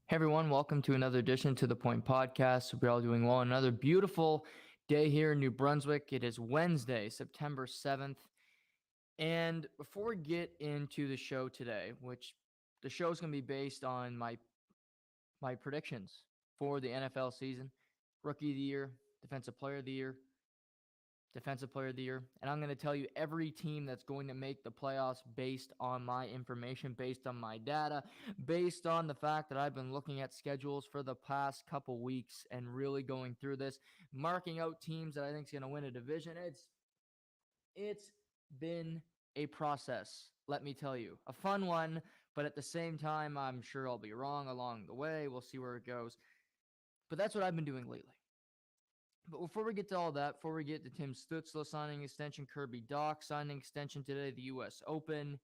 Hey everyone, welcome to another edition to the Point Podcast. We're all doing well. Another beautiful day here in New Brunswick. It is Wednesday, September 7th. And before we get into the show today, which the show is going to be based on my predictions for the NFL season, Rookie of the Year, Defensive Player of the Year. And I'm going to tell you every team that's going to make the playoffs based on my information, based on my data, based on the fact that I've been looking at schedules for the past couple weeks and really going through this, marking out teams that I think is going to win a division. It's been a process, let me tell you. A fun one, but at the same time, I'm sure I'll be wrong along the way. We'll see where it goes. But that's what I've been doing lately. But before we get to all that, before we get to Tim Stutzla signing extension, Kirby Doc signing extension today, the U.S. Open,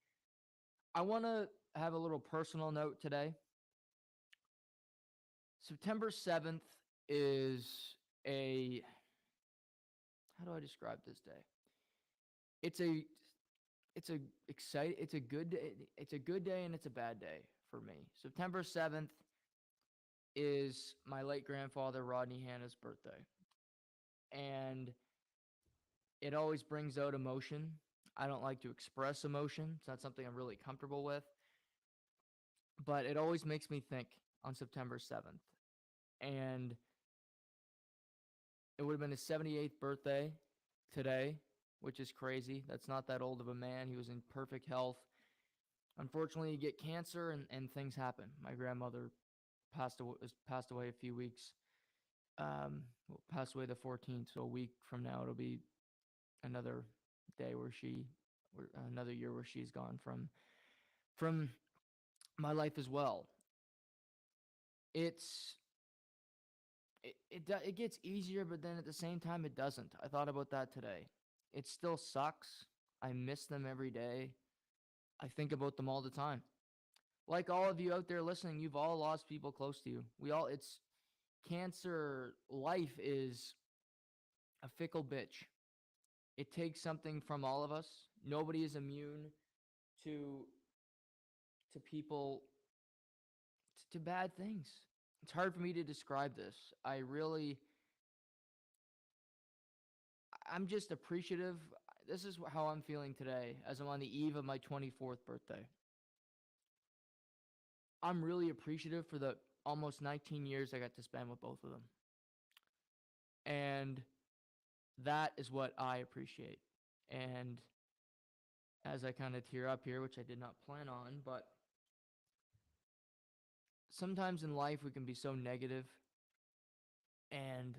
I want to have a little personal note today. September 7th is how do I describe this day? It's a it's a good day. It's a good day and it's a bad day for me. September 7th is my late grandfather Rodney Hanna's birthday. And it always brings out emotion. I don't like to express emotion. It's not something I'm really comfortable with. But it always makes me think on September 7th. And it would have been his 78th birthday today, which is crazy. That's not that old of a man. He was in perfect health. Unfortunately, you get cancer and things happen. My grandmother passed away a few weeks. Passed away the 14th, so a week from now it'll be another day another year where she's gone from my life as well. It gets easier, but then at the same time it doesn't. I thought about that today. It still sucks. I miss them every day. I think about them all the time. Like all of you out there listening, you've all lost people close to you. It's cancer. Life is a fickle bitch. It takes something from all of us. Nobody is immune to people, to bad things. It's hard for me to describe this. I'm just appreciative. This is how I'm feeling today as I'm on the eve of my 24th birthday. I'm really appreciative for the almost 19 years I got to spend with both of them. And that is what I appreciate. And as I kind of tear up here, which I did not plan on, but sometimes in life we can be so negative and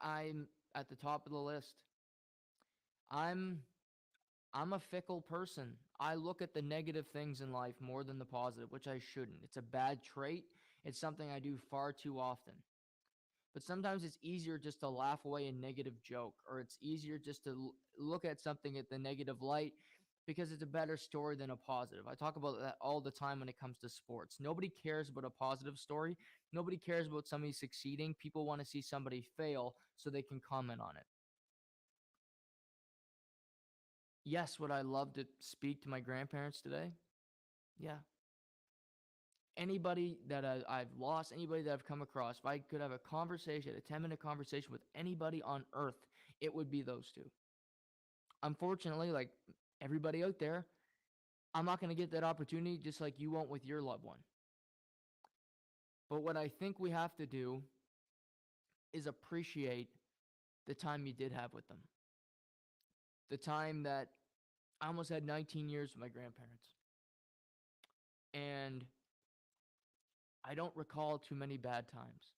I'm at the top of the list. I'm a fickle person. I look at the negative things in life more than the positive, which I shouldn't. It's a bad trait. It's something I do far too often. But sometimes it's easier just to laugh away a negative joke, or it's easier just to look at something at the negative light because it's a better story than a positive. I talk about that all the time when it comes to sports. Nobody cares about a positive story. Nobody cares about somebody succeeding. People want to see somebody fail so they can comment on it. Yes, would I love to speak to my grandparents today? Yeah. Anybody that I've lost, anybody that I've come across, if I could have a conversation, a 10-minute conversation with anybody on earth, it would be those two. Unfortunately, like everybody out there, I'm not going to get that opportunity just like you won't with your loved one. But what I think we have to do is appreciate the time you did have with them. The time that I almost had 19 years with my grandparents. And I don't recall too many bad times.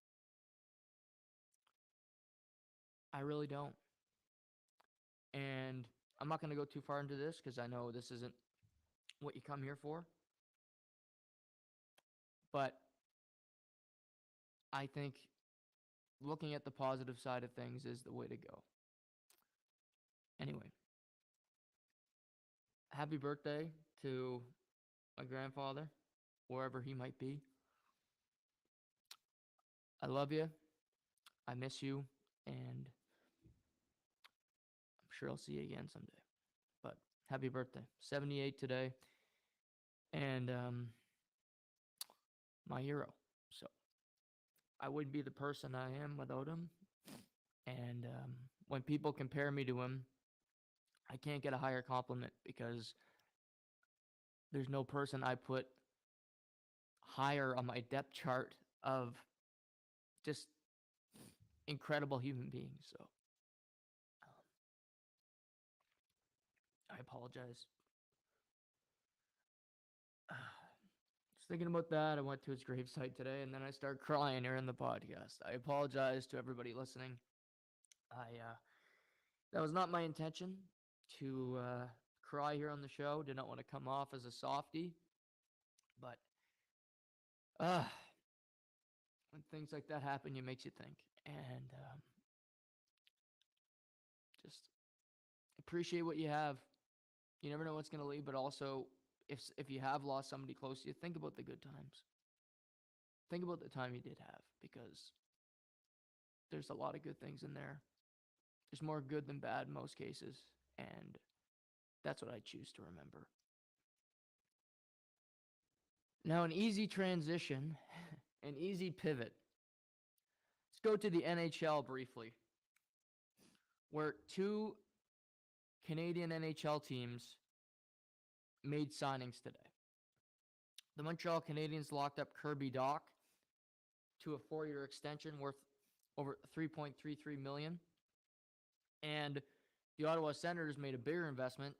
I really don't. And I'm not going to go too far into this because I know this isn't what you come here for. But I think looking at the positive side of things is the way to go. Anyway, happy birthday to my grandfather, wherever he might be. I love you. I miss you. And I'm sure I'll see you again someday. But happy birthday. 78 today. And my hero. So I wouldn't be the person I am without him. And when people compare me to him, I can't get a higher compliment because there's no person I put higher on my depth chart of just incredible human beings. So I apologize. Just thinking about that, I went to his gravesite today, and then I started crying here in the podcast. I apologize to everybody listening. That was not my intention to cry here on the show. Did not want to come off as a softie, but uh, when things like that happen, it makes you think, and just appreciate what you have. You never know what's going to leave, but also if you have lost somebody close to you, think about the good times. Think about the time you did have, because there's a lot of good things in there. There's more good than bad in most cases, and that's what I choose to remember. Now, an easy transition, an easy pivot. Let's go to the NHL briefly, where two Canadian NHL teams made signings today. The Montreal Canadiens locked up Kirby Dach to a 4-year extension worth over $3.33 million. And the Ottawa Senators made a bigger investment,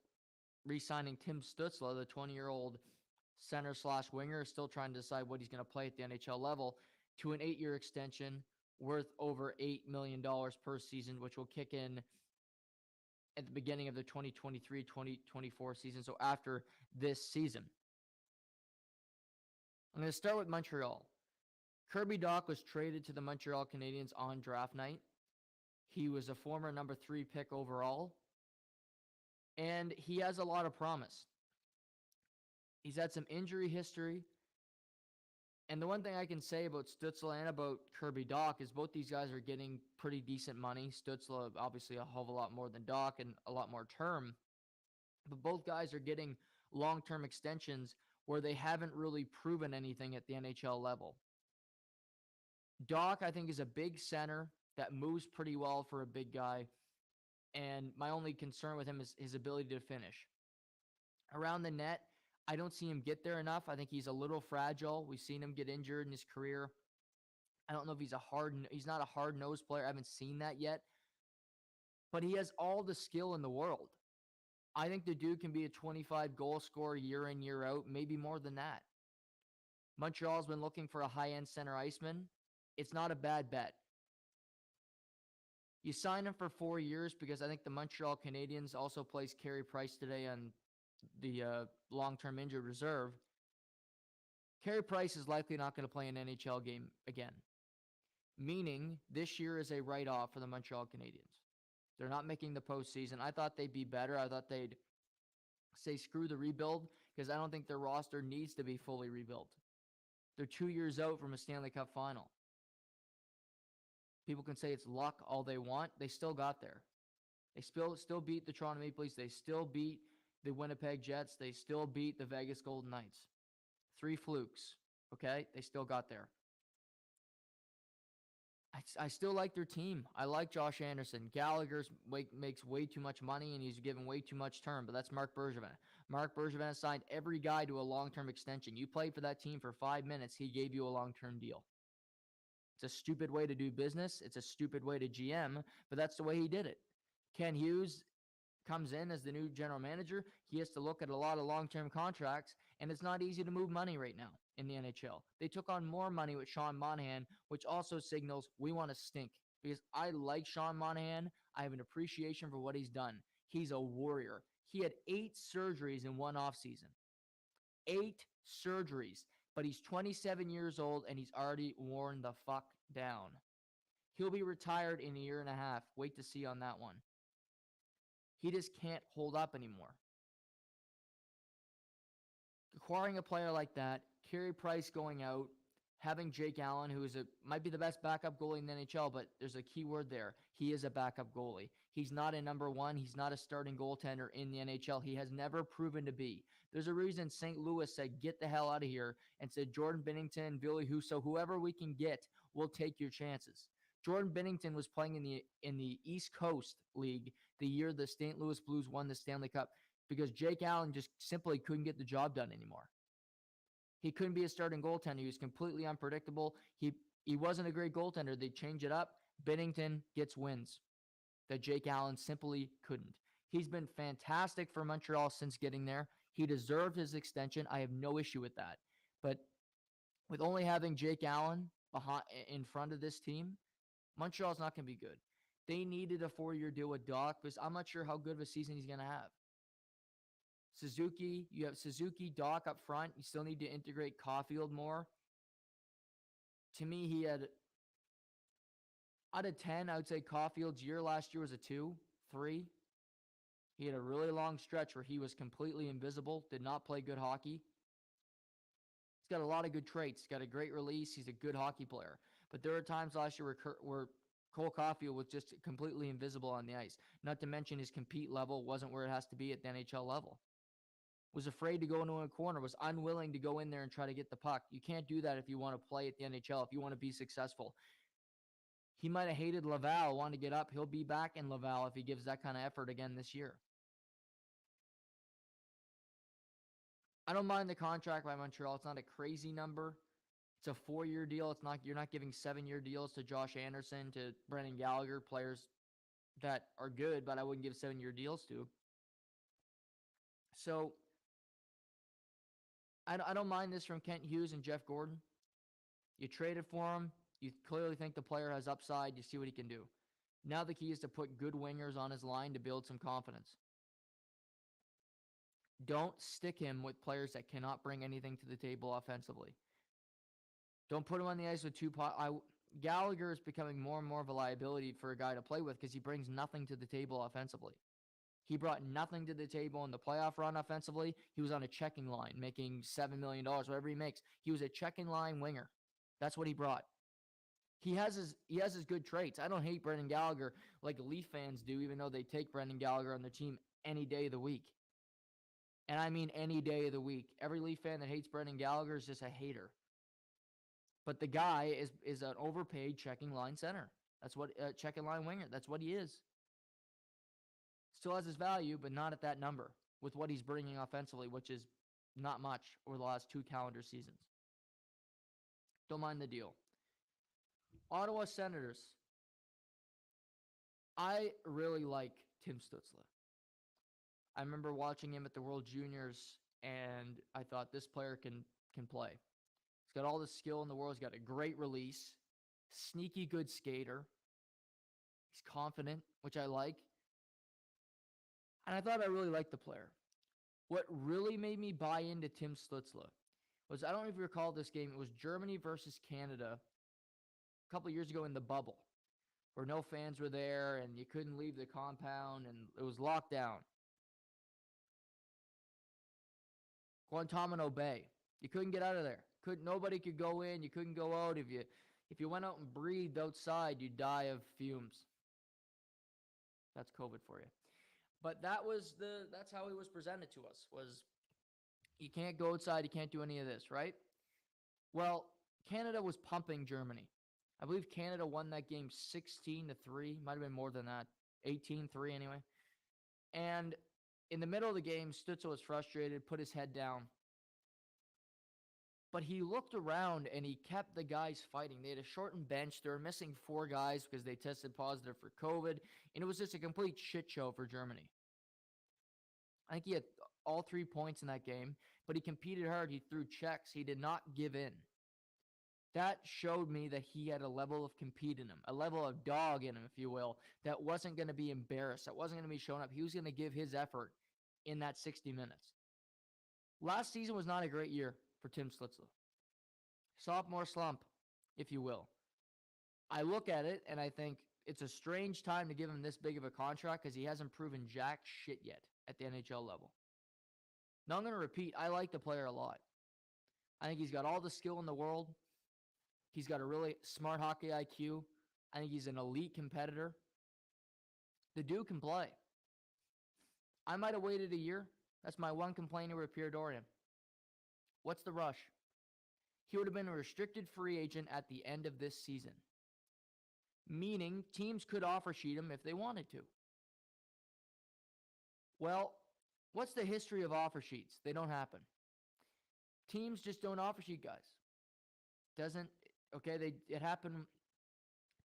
re-signing Tim Stützle, the 20-year-old center/winger, still trying to decide what he's going to play at the NHL level, to an 8-year extension worth over $8 million per season, which will kick in at the beginning of the 2023-2024 season, so after this season. I'm going to start with Montreal. Kirby Dach was traded to the Montreal Canadiens on draft night. He was a former number 3 pick overall, and he has a lot of promise. He's had some injury history, and the one thing I can say about Stützle and about Kirby Dach is both these guys are getting pretty decent money. Stützle, obviously, a whole lot more than Dach and a lot more term, but both guys are getting long-term extensions where they haven't really proven anything at the NHL level. Dach, I think, is a big center that moves pretty well for a big guy, and my only concern with him is his ability to finish. Around the net, I don't see him get there enough. I think he's a little fragile. We've seen him get injured in his career. I don't know if he's not a hard-nosed player. I haven't seen that yet, but he has all the skill in the world. I think the dude can be a 25-goal scorer year in, year out, maybe more than that. Montreal's been looking for a high-end center iceman. It's not a bad bet. You sign him for 4 years because I think the Montreal Canadiens also plays Carey Price today on the long-term injured reserve. Carey Price is likely not going to play an NHL game again, meaning this year is a write-off for the Montreal Canadiens. They're not making the postseason. I thought they'd be better. I thought they'd say screw the rebuild because I don't think their roster needs to be fully rebuilt. They're 2 years out from a Stanley Cup final. People can say it's luck all they want. They still got there. They still beat the Toronto Maple Leafs. They still beat the Winnipeg Jets. They still beat the Vegas Golden Knights. 3 flukes, okay? They still got there. I still like their team. I like Josh Anderson. Gallagher makes way too much money, and he's given way too much term, but that's Marc Bergevin. Marc Bergevin signed every guy to a long-term extension. You played for that team for 5 minutes, he gave you a long-term deal. It's a stupid way to do business. It's a stupid way to GM, but that's the way he did it. Ken Hughes comes in as the new general manager. He has to look at a lot of long-term contracts, and it's not easy to move money right now in the NHL. They took on more money with Sean Monahan, which also signals we want to stink, because I like Sean Monahan. I have an appreciation for what he's done. He's a warrior. He had 8 surgeries in one offseason. 8 surgeries. But he's 27 years old, and he's already worn the fuck down. He'll be retired in a year and a half. Wait to see on that one. He just can't hold up anymore. Acquiring a player like that, Carey Price going out, having Jake Allen, who might be the best backup goalie in the NHL, but there's a key word there. He is a backup goalie. He's not a number one. He's not a starting goaltender in the NHL. He has never proven to be. There's a reason St. Louis said, get the hell out of here, and said Jordan Binnington, Billy Husso, whoever we can get, we'll take your chances. Jordan Binnington was playing in the East Coast League the year the St. Louis Blues won the Stanley Cup because Jake Allen just simply couldn't get the job done anymore. He couldn't be a starting goaltender. He was completely unpredictable. He wasn't a great goaltender. They changed it up. Binnington gets wins that Jake Allen simply couldn't. He's been fantastic for Montreal since getting there. He deserved his extension. I have no issue with that. But with only having Jake Allen in front of this team, Montreal's not going to be good. They needed a 4-year deal with Dach because I'm not sure how good of a season he's going to have. Suzuki, you have Suzuki, Dach up front. You still need to integrate Caulfield more. To me, he had, out of 10, I would say Caulfield's year last year was a 2, 3. He had a really long stretch where he was completely invisible, did not play good hockey. He's got a lot of good traits. He's got a great release. He's a good hockey player. But there were times last year where Cole Caulfield was just completely invisible on the ice. Not to mention his compete level wasn't where it has to be at the NHL level. Was afraid to go into a corner, was unwilling to go in there and try to get the puck. You can't do that if you want to play at the NHL, if you want to be successful. He might have hated Laval, wanted to get up. He'll be back in Laval if he gives that kind of effort again this year. I don't mind the contract by Montreal. It's not a crazy number. It's a 4-year deal. You're not giving 7-year deals to Josh Anderson, to Brendan Gallagher, players that are good, but I wouldn't give 7-year deals to. So I don't mind this from Kent Hughes and Jeff Gordon. You traded for him. You clearly think the player has upside. You see what he can do. Now the key is to put good wingers on his line to build some confidence. Don't stick him with players that cannot bring anything to the table offensively. Don't put him on the ice with Gallagher is becoming more and more of a liability for a guy to play with because he brings nothing to the table offensively. He brought nothing to the table in the playoff run offensively. He was on a checking line, making $7 million, whatever he makes. He was a checking line winger. That's what he brought. He has his good traits. I don't hate Brendan Gallagher like Leaf fans do, even though they take Brendan Gallagher on their team any day of the week. And I mean any day of the week. Every Leaf fan that hates Brendan Gallagher is just a hater. But the guy is an overpaid checking line center. That's what checking line winger. That's what he is. Still has his value, but not at that number with what he's bringing offensively, which is not much over the last 2 calendar seasons. Don't mind the deal. Ottawa Senators. I really like Tim Stützle. I remember watching him at the World Juniors, and I thought this player can play. He's got all the skill in the world. He's got a great release, sneaky good skater. He's confident, which I like. And I thought I really liked the player. What really made me buy into Tim Stützle was, I don't know if you recall this game, it was Germany versus Canada a couple of years ago in the bubble, where no fans were there and you couldn't leave the compound and it was locked down. Guantanamo Bay. You couldn't get out of there. Nobody could go in. You couldn't go out. If you went out and breathed outside, you'd die of fumes. That's COVID for you. But that's how he was presented to us, was you can't go outside, you can't do any of this, right? Well, Canada was pumping Germany. I believe Canada won that game 16-3. Might have been more than that. 18-3 anyway. And in the middle of the game, Stützle was frustrated, put his head down. But he looked around and he kept the guys fighting. They had a shortened bench. They were missing 4 guys because they tested positive for COVID. And it was just a complete shit show for Germany. I think he had all 3 points in that game, but he competed hard. He threw checks. He did not give in. That showed me that he had a level of compete in him, a level of dog in him, if you will, that wasn't going to be embarrassed. That wasn't going to be showing up. He was going to give his effort in that 60 minutes. Last season was not a great year for Tim Stützle. Sophomore slump, if you will. I look at it and I think it's a strange time to give him this big of a contract because he hasn't proven jack shit yet at the NHL level. Now I'm going to repeat, I like the player a lot. I think he's got all the skill in the world. He's got a really smart hockey IQ. I think he's an elite competitor. The dude can play. I might have waited a year. That's my one complaint with Pierre Dorion. What's the rush? He would have been a restricted free agent at the end of this season, meaning teams could offer sheet him if they wanted to. Well, what's the history of offer sheets? They don't happen. Teams just don't offer sheet guys. It happened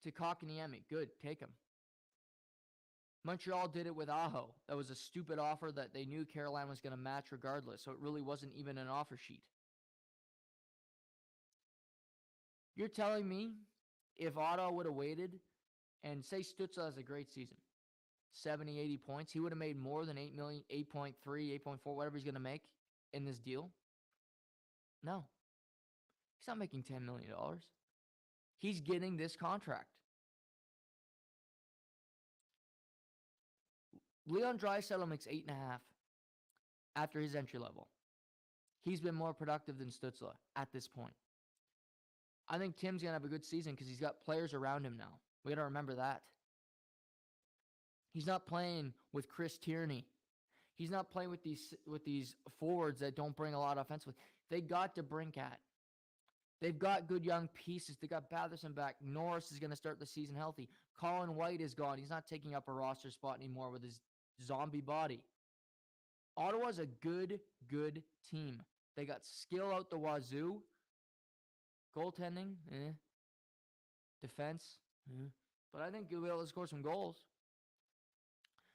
to Kotkaniemi. Good, take him. Montreal did it with Aho. That was a stupid offer that they knew Carolina was going to match regardless, so it really wasn't even an offer sheet. You're telling me if Ottawa would have waited and say Stützle has a great season, 70, 80 points, he would have made more than 8 million, 8.3, 8.4, whatever he's going to make in this deal? No. He's not making $10 million. He's getting this contract. Leon Draisaitl makes 8.5 after his entry level. He's been more productive than Stützle at this point. I think Tim's going to have a good season because he's got players around him now. We got to remember that. He's not playing with Chris Tierney. He's not playing with these forwards that don't bring a lot of offense. They got DeBrincat. They've got good young pieces. They got Batherson back. Norris is going to start the season healthy. Colin White is gone. He's not taking up a roster spot anymore with his zombie body. Ottawa's a good team. They got skill out the wazoo. Goaltending, defense, but I think you'll be able to score some goals.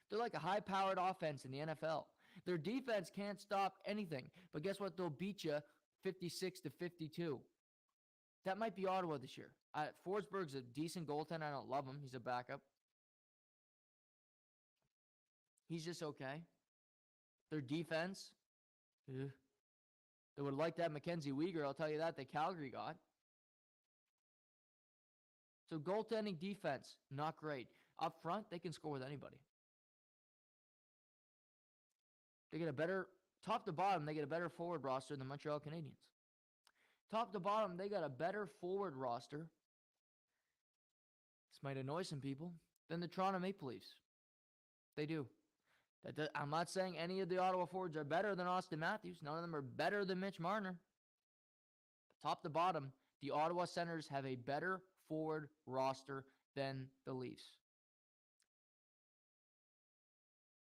They're like a high-powered offense in the NFL. Their defense can't stop anything, but guess what? They'll beat you 56-52. That might be Ottawa this year. Forsberg's a decent goaltender. I don't love him. He's a backup. He's just okay. Their defense, they would like to have Mackenzie Weegar. I'll tell you that Calgary got. So goaltending, defense, not great. Up front, they can score with anybody. They get a better, top to bottom, they get a better forward roster than the Montreal Canadiens. Top to bottom, they got a better forward roster. This might annoy some people. Than the Toronto Maple Leafs. They do. I'm not saying any of the Ottawa forwards are better than Austin Matthews. None of them are better than Mitch Marner. Top to bottom, the Ottawa Senators have a better forward roster than the Leafs.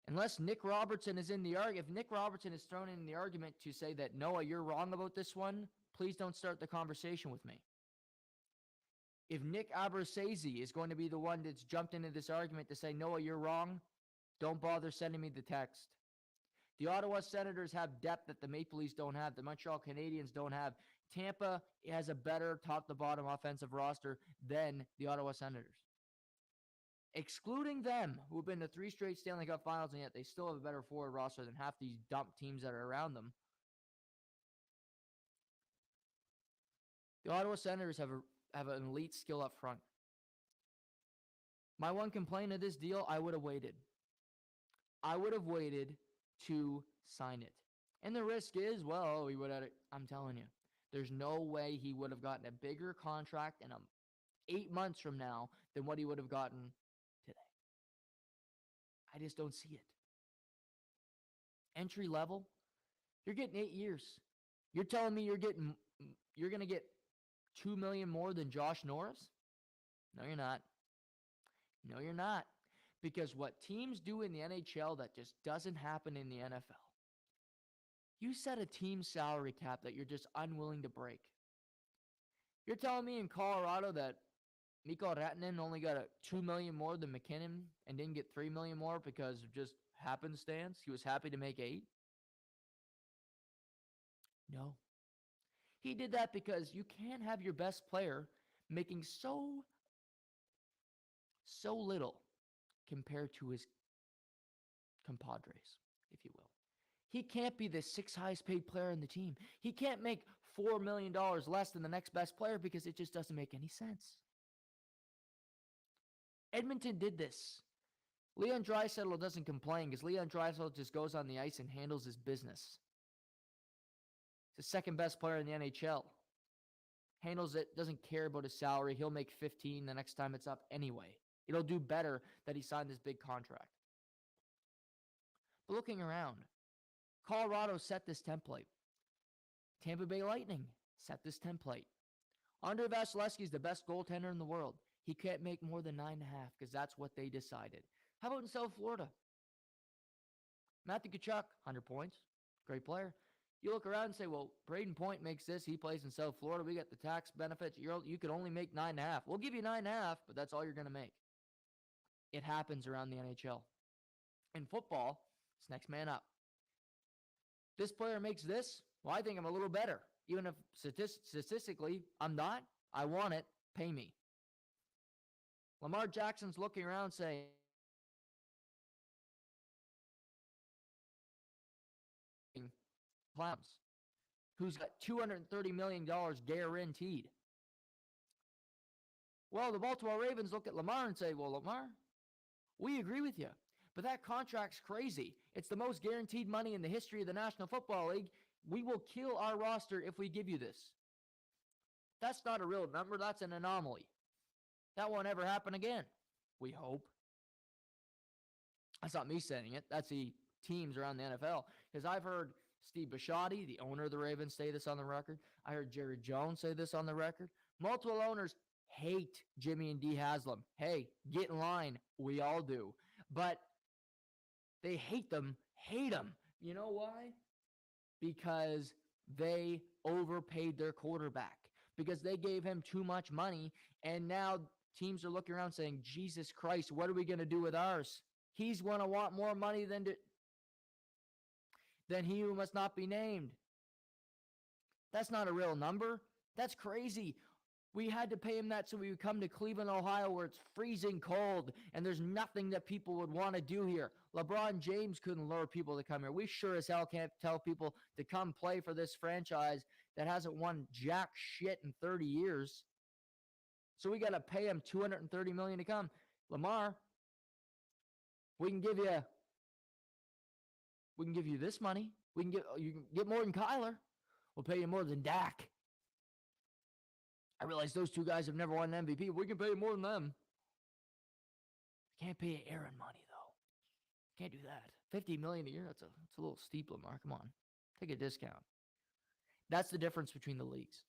Unless Nick Robertson is in the argument, if Nick Robertson is thrown in the argument to say that, Noah, you're wrong about this one, please don't start the conversation with me. If Nick Abruzzese is going to be the one that's jumped into this argument to say, Noah, you're wrong, don't bother sending me the text. The Ottawa Senators have depth that the Maple Leafs don't have. The Montreal Canadiens don't have. Tampa has a better top-to-bottom offensive roster than the Ottawa Senators. Excluding them, who have been to 3 straight Stanley Cup Finals, and yet they still have a better forward roster than half these dump teams that are around them. The Ottawa Senators have an elite skill up front. My one complaint of this deal, I would have waited. I would have waited to sign it. And the risk is, well, he would have, I'm telling you, there's no way he would have gotten a bigger contract in 8 months from now than what he would have gotten today. I just don't see it. Entry level, you're getting 8 years. You're telling me you're going to get $2 million more than Josh Norris? No, you're not. No, you're not. Because what teams do in the NHL that just doesn't happen in the NFL. You set a team salary cap that you're just unwilling to break. You're telling me in Colorado that Mikko Rantanen only got $2 million more than McKinnon and didn't get $3 million more because of just happenstance? He was happy to make 8? No. He did that because you can't have your best player making so little compared to his compadres, if you will. He can't be the 6th highest paid player in the team. He can't make $4 million less than the next best player because it just doesn't make any sense. Edmonton did this. Leon Draisaitl doesn't complain because Leon Draisaitl just goes on the ice and handles his business. He's the 2nd best player in the NHL. handles it, doesn't care about his salary. He'll make 15 the next time it's up anyway. It'll do better that he signed this big contract. But looking around, Colorado set this template. Tampa Bay Lightning set this template. Andrei Vasilevsky is the best goaltender in the world. He can't make more than 9.5 because that's what they decided. How about in South Florida? Matthew Tkachuk, 100 points. Great player. You look around and say, well, Braden Point makes this. He plays in South Florida. We got the tax benefits. You could only make 9.5. We'll give you 9.5, but that's all you're going to make. It happens around the NHL. In football, it's next man up. This player makes this. Well, I think I'm a little better. Even if statistically I'm not, I want it. Pay me. Lamar Jackson's looking around saying, who's got $230 million guaranteed. Well, the Baltimore Ravens look at Lamar and say, well, Lamar, we agree with you, but that contract's crazy. It's the most guaranteed money in the history of the National Football League. We will kill our roster if we give you this. That's not a real number. That's an anomaly. That won't ever happen again, we hope. That's not me saying it. That's the teams around the NFL. Because I've heard Steve Bisciotti, the owner of the Ravens, say this on the record. I heard Jerry Jones say this on the record. Multiple owners hate Jimmy and Dee Haslam. Hey, get in line. We all do. But they hate them. You know why? Because they overpaid their quarterback. Because they gave him too much money. And now teams are looking around saying, Jesus Christ, what are we going to do with ours? He's going to want more money than he who must not be named. That's not a real number. That's crazy. We had to pay him that so we would come to Cleveland, Ohio, where it's freezing cold, and there's nothing that people would want to do here. LeBron James couldn't lure people to come here. We sure as hell can't tell people to come play for this franchise that hasn't won jack shit in 30 years. So we got to pay him $230 million to come. Lamar, we can give you this money. You can get more than Kyler. We'll pay you more than Dak. I realize those two guys have never won an MVP. We can pay you more than them. Can't pay Aaron money, though. Can't do that. $50 million a year, that's a little steep, Lamar. Come on. Take a discount. That's the difference between the leagues.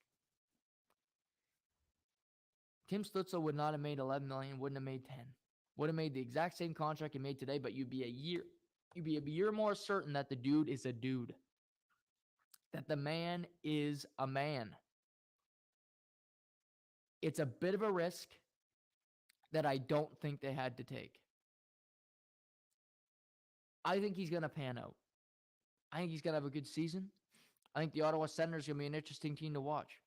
Tim Stützle would not have made $11 million, wouldn't have made 10. Would have made the exact same contract he made today, but you'd be a year more certain that the dude is a dude. That the man is a man. It's a bit of a risk that I don't think they had to take. I think he's going to pan out. I think he's going to have a good season. I think the Ottawa Senators are going to be an interesting team to watch.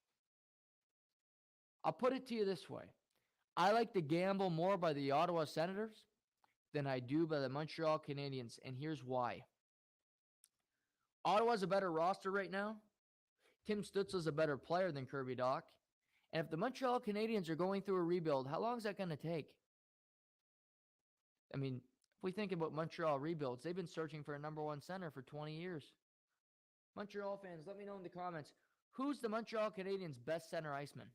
I'll put it to you this way. I like to gamble more by the Ottawa Senators than I do by the Montreal Canadiens, and here's why. Ottawa's a better roster right now. Tim Stützle's a better player than Kirby Dach. And if the Montreal Canadiens are going through a rebuild, how long is that going to take? I mean, if we think about Montreal rebuilds, they've been searching for a number one center for 20 years. Montreal fans, let me know in the comments, who's the Montreal Canadiens' best center iceman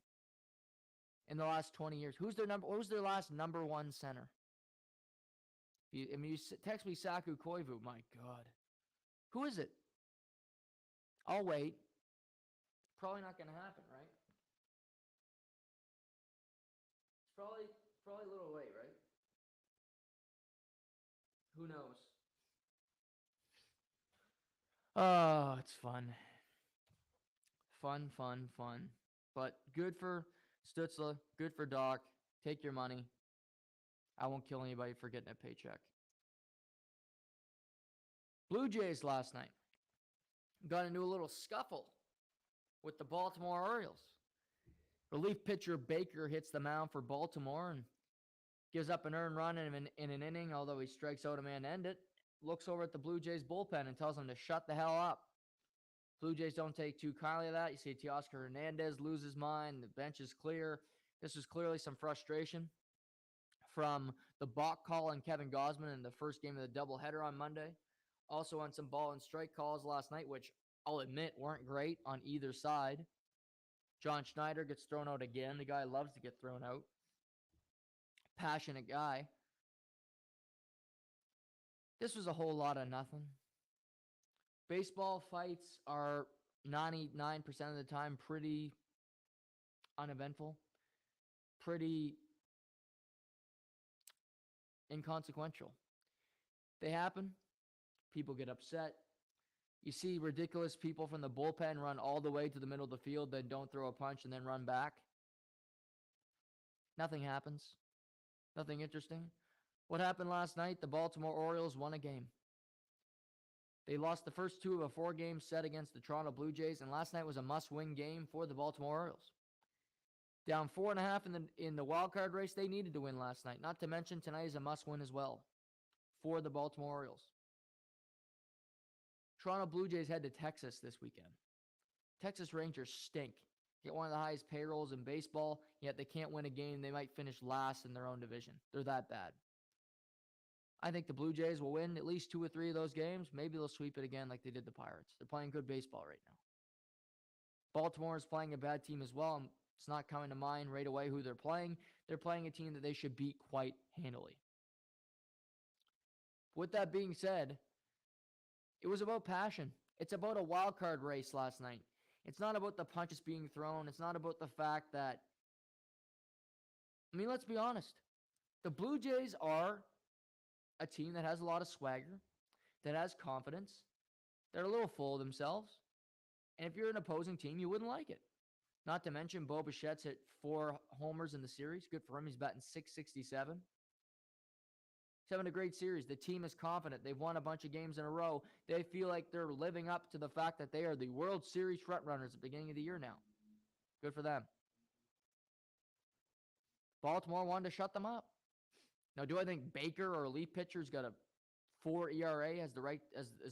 in the last 20 years? Who's their last number one center? You text me Saku Koivu. My God. Who is it? I'll wait. Probably not going to happen, right? It's probably a little late, right? Who knows? Oh, it's fun. Fun. But good for Stützle. Good for Dach. Take your money. I won't kill anybody for getting a paycheck. Blue Jays last night got into a little scuffle with the Baltimore Orioles. Relief pitcher Baker hits the mound for Baltimore and gives up an earned run in an inning, although he strikes out a man to end it. Looks over at the Blue Jays bullpen and tells them to shut the hell up. Blue Jays don't take too kindly of that. You see Teoscar Hernandez lose his mind. The bench is clear. This was clearly some frustration from the balk call on Kevin Gausman in the first game of the doubleheader on Monday. Also on some ball and strike calls last night, which I'll admit weren't great on either side. John Schneider gets thrown out again. The guy loves to get thrown out. Passionate guy. This was a whole lot of nothing. Baseball fights are 99% of the time pretty uneventful, pretty inconsequential. They happen. People get upset. You see ridiculous people from the bullpen run all the way to the middle of the field, then don't throw a punch and then run back. Nothing happens. Nothing interesting. What happened last night? The Baltimore Orioles won a game. They lost the first two of a 4-game set against the Toronto Blue Jays, and last night was a must-win game for the Baltimore Orioles. Down 4.5 in the wild card race, they needed to win last night. Not to mention tonight is a must-win as well for the Baltimore Orioles. Toronto Blue Jays head to Texas this weekend. Texas Rangers stink. Get one of the highest payrolls in baseball, yet they can't win a game. They might finish last in their own division. They're that bad. I think the Blue Jays will win at least 2 or 3 of those games. Maybe they'll sweep it again like they did the Pirates. They're playing good baseball right now. Baltimore is playing a bad team as well. It's not coming to mind right away who they're playing. They're playing a team that they should beat quite handily. With that being said, it was about passion. It's about a wild card race last night. It's not about the punches being thrown. It's not about the fact that, let's be honest. The Blue Jays are a team that has a lot of swagger, that has confidence. They're a little full of themselves. And if you're an opposing team, you wouldn't like it. Not to mention, Bo Bichette's hit 4 homers in the series. Good for him. He's batting .667. He's having a great series. The team is confident. They've won a bunch of games in a row. They feel like they're living up to the fact that they are the World Series frontrunners at the beginning of the year now. Good for them. Baltimore wanted to shut them up. Now, do I think Baker or a elite pitcher's got a 4 ERA as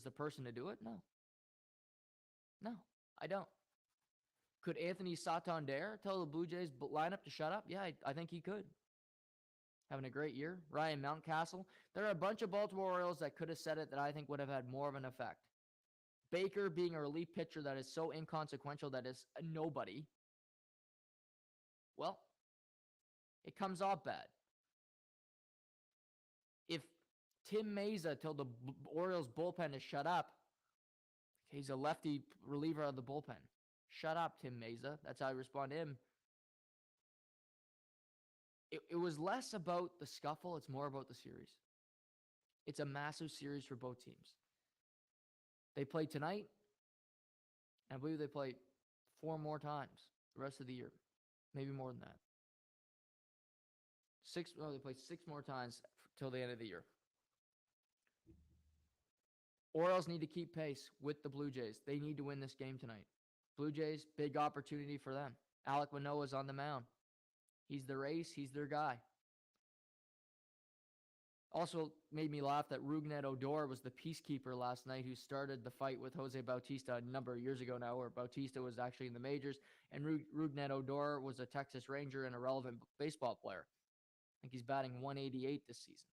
the person to do it? No. No, I don't. Could Anthony Santander tell the Blue Jays lineup to shut up? Yeah, I think he could. Having a great year. Ryan Mountcastle. There are a bunch of Baltimore Orioles that could have said it that I think would have had more of an effect. Baker being a relief pitcher that is so inconsequential that is a nobody. Well, it comes off bad. If Tim Mayza told the Orioles bullpen to shut up, he's a lefty reliever of the bullpen. Shut up, Tim Mayza. That's how I respond to him. It was less about the scuffle. It's more about the series. It's a massive series for both teams. They play tonight. And I believe they play 4 more times the rest of the year. Maybe more than that. They play 6 more times till the end of the year. Orioles need to keep pace with the Blue Jays. They need to win this game tonight. Blue Jays, big opportunity for them. Alek Manoah's on the mound. He's their ace. He's their guy. Also made me laugh that Rougned Odor was the peacekeeper last night who started the fight with Jose Bautista a number of years ago now, where Bautista was actually in the majors, and Rougned Odor was a Texas Ranger and a relevant baseball player. I think he's batting .188 this season.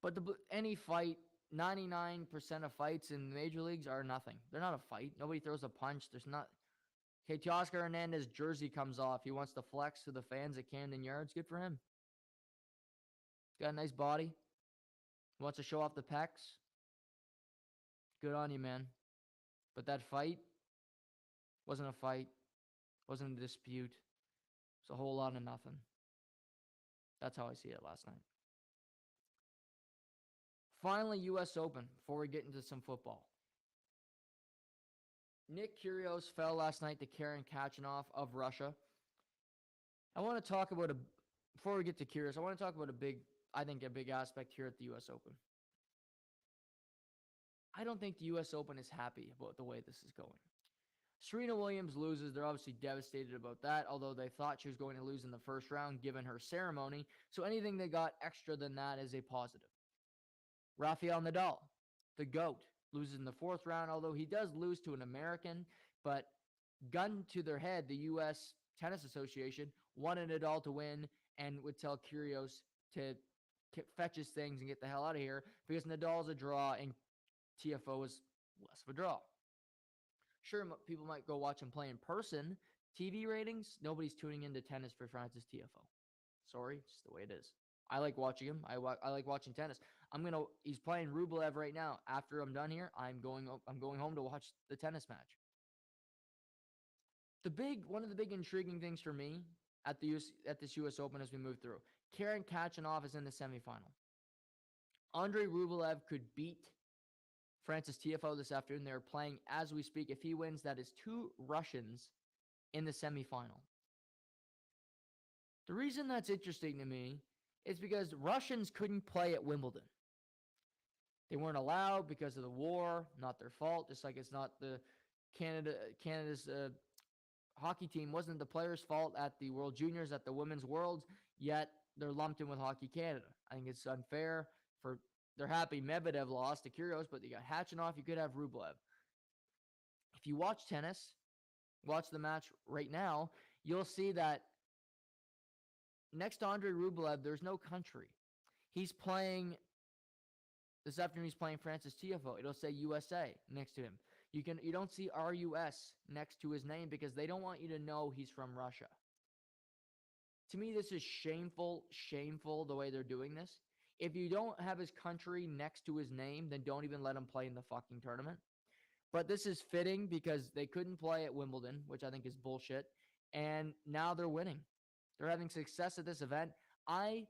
But any fight, 99% of fights in the major leagues are nothing. They're not a fight. Nobody throws a punch. There's not. Okay, Teoscar Hernandez jersey comes off. He wants to flex to the fans at Camden Yards. Good for him. He's got a nice body. He wants to show off the pecs. Good on you, man. But that fight wasn't a fight. Wasn't a dispute. It's a whole lot of nothing. That's how I see it last night. Finally, U.S. Open, before we get into some football. Nick Kyrgios fell last night to Karen Khachanov of Russia. I want to talk about before we get to Kyrgios, I want to talk about a big aspect here at the U.S. Open. I don't think the U.S. Open is happy about the way this is going. Serena Williams loses. They're obviously devastated about that, although they thought she was going to lose in the first round given her ceremony. So anything they got extra than that is a positive. Rafael Nadal, the GOAT, loses in the 4th round, although he does lose to an American. But gun to their head, the U.S. Tennis Association wanted Nadal to win and would tell Kyrgios to fetch his things and get the hell out of here because Nadal's a draw and TFO is less of a draw. Sure, people might go watch him play in person. TV ratings, nobody's tuning into tennis for Francis Tiafoe. Sorry, it's just the way it is. I like watching him. I like watching tennis. He's playing Rublev right now. After I'm done here, I'm going home to watch the tennis match. One of the big intriguing things for me at this US Open as we move through, Karen Khachanov is in the semifinal. Andrei Rublev could beat Francis Tiafoe this afternoon. They're playing as we speak. If he wins, that is 2 Russians in the semifinal. The reason that's interesting to me is because Russians couldn't play at Wimbledon. They weren't allowed because of the war, not their fault, just like it's not the Canada's hockey team wasn't the players' fault at the World Juniors, at the Women's Worlds, yet they're lumped in with Hockey Canada. I think it's unfair they're happy Medvedev lost to Kyrgios, but you got Khachanov, you could have Rublev. If you watch tennis, watch the match right now, you'll see that next to Andrei Rublev, there's no country. This afternoon he's playing Francis Tiafoe. It'll say USA next to him. You don't see RUS next to his name because they don't want you to know he's from Russia. To me, this is shameful the way they're doing this. If you don't have his country next to his name, then don't even let him play in the fucking tournament. But this is fitting because they couldn't play at Wimbledon, which I think is bullshit. And now they're winning. They're having success at this event. I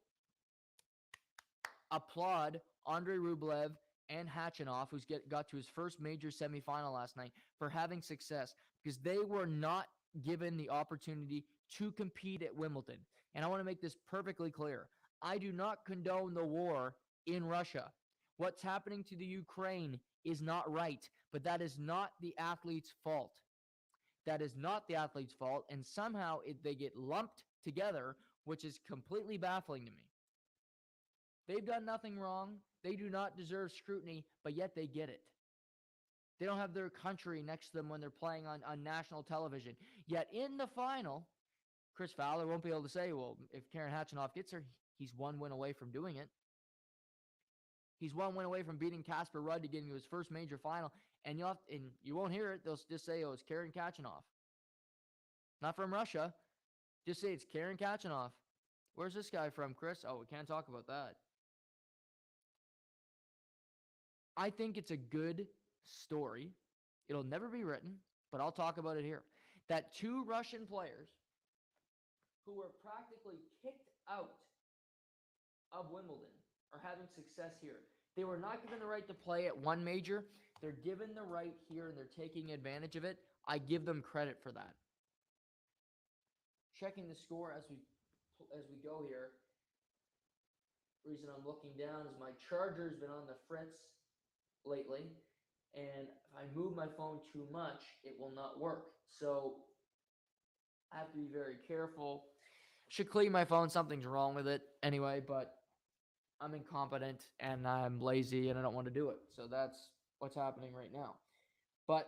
applaud Andrei Rublev and Khachanov, who's got to his first major semifinal last night, for having success because they were not given the opportunity to compete at Wimbledon. And I want to make this perfectly clear. I do not condone the war in Russia. What's happening to the Ukraine is not right, but that is not the athlete's fault. That is not the athlete's fault, and somehow they get lumped together, which is completely baffling to me. They've done nothing wrong. They do not deserve scrutiny, but yet they get it. They don't have their country next to them when they're playing on national television. Yet in the final, Chris Fowler won't be able to say, well, if Karen Khachanov gets her, he's 1 win away from doing it. He's 1 win away from beating Casper Ruud to getting to his first major final, and you won't hear it. They'll just say, oh, it's Karen Khachanov. Not from Russia. Just say it's Karen Khachanov. Where's this guy from, Chris? Oh, we can't talk about that. I think it's a good story. It'll never be written, but I'll talk about it here. That 2 Russian players who were practically kicked out of Wimbledon are having success here. They were not given the right to play at one major. They're given the right here, and they're taking advantage of it. I give them credit for that. Checking the score as we go here. The reason I'm looking down is my charger's been on the fritz lately, and if I move my phone too much, it will not work. So I have to be very careful. Should clean my phone. Something's wrong with it anyway, but I'm incompetent and I'm lazy and I don't want to do it. So that's what's happening right now. But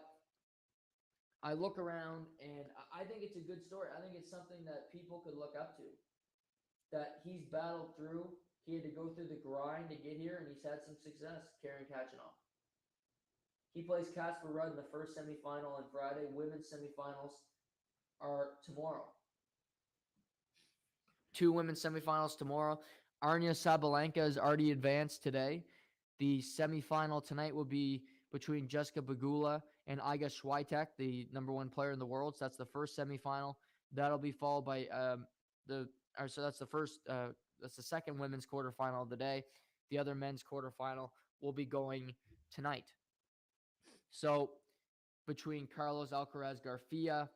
I look around and I think it's a good story. I think it's something that people could look up to. That he's battled through. He had to go through the grind to get here, and he's had some success. Karen Khachanov. He plays Casper Ruud in the first semifinal on Friday. Women's semifinals are tomorrow. 2 women's semifinals tomorrow. Aryna Sabalenka is already advanced today. The semifinal tonight will be between Jessica Pegula and Iga Swiatek, the number 1 player in the world. So that's the first semifinal. That'll be followed by that's the second women's quarterfinal of the day. The other men's quarterfinal will be going tonight. So between Carlos Alcaraz Garcia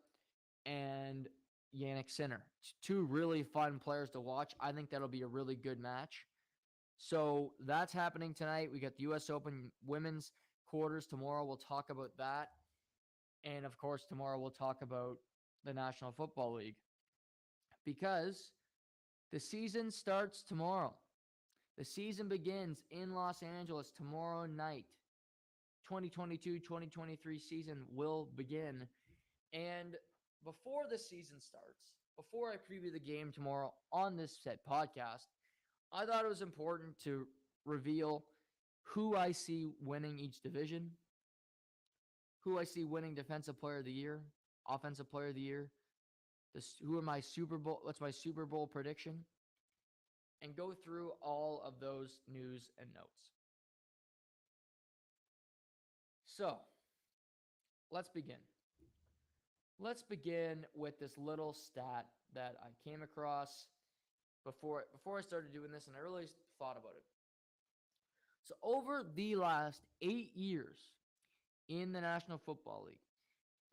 and Jannik Sinner, 2 really fun players to watch. I think that'll be a really good match. So that's happening tonight. We got the U.S. Open women's quarters tomorrow. We'll talk about that. And of course, tomorrow we'll talk about the National Football League, because the season starts tomorrow. The season begins in Los Angeles tomorrow night. 2022-2023 season will begin. And before the season starts, before I preview the game tomorrow on this said podcast, I thought it was important to reveal who I see winning each division, who I see winning Defensive Player of the Year, Offensive Player of the Year, who are my Super Bowl, what's my Super Bowl prediction, and go through all of those news and notes. So, let's begin. Let's begin with this little stat that I came across before I started doing this, and I really thought about it. So over the last 8 years in the National Football League,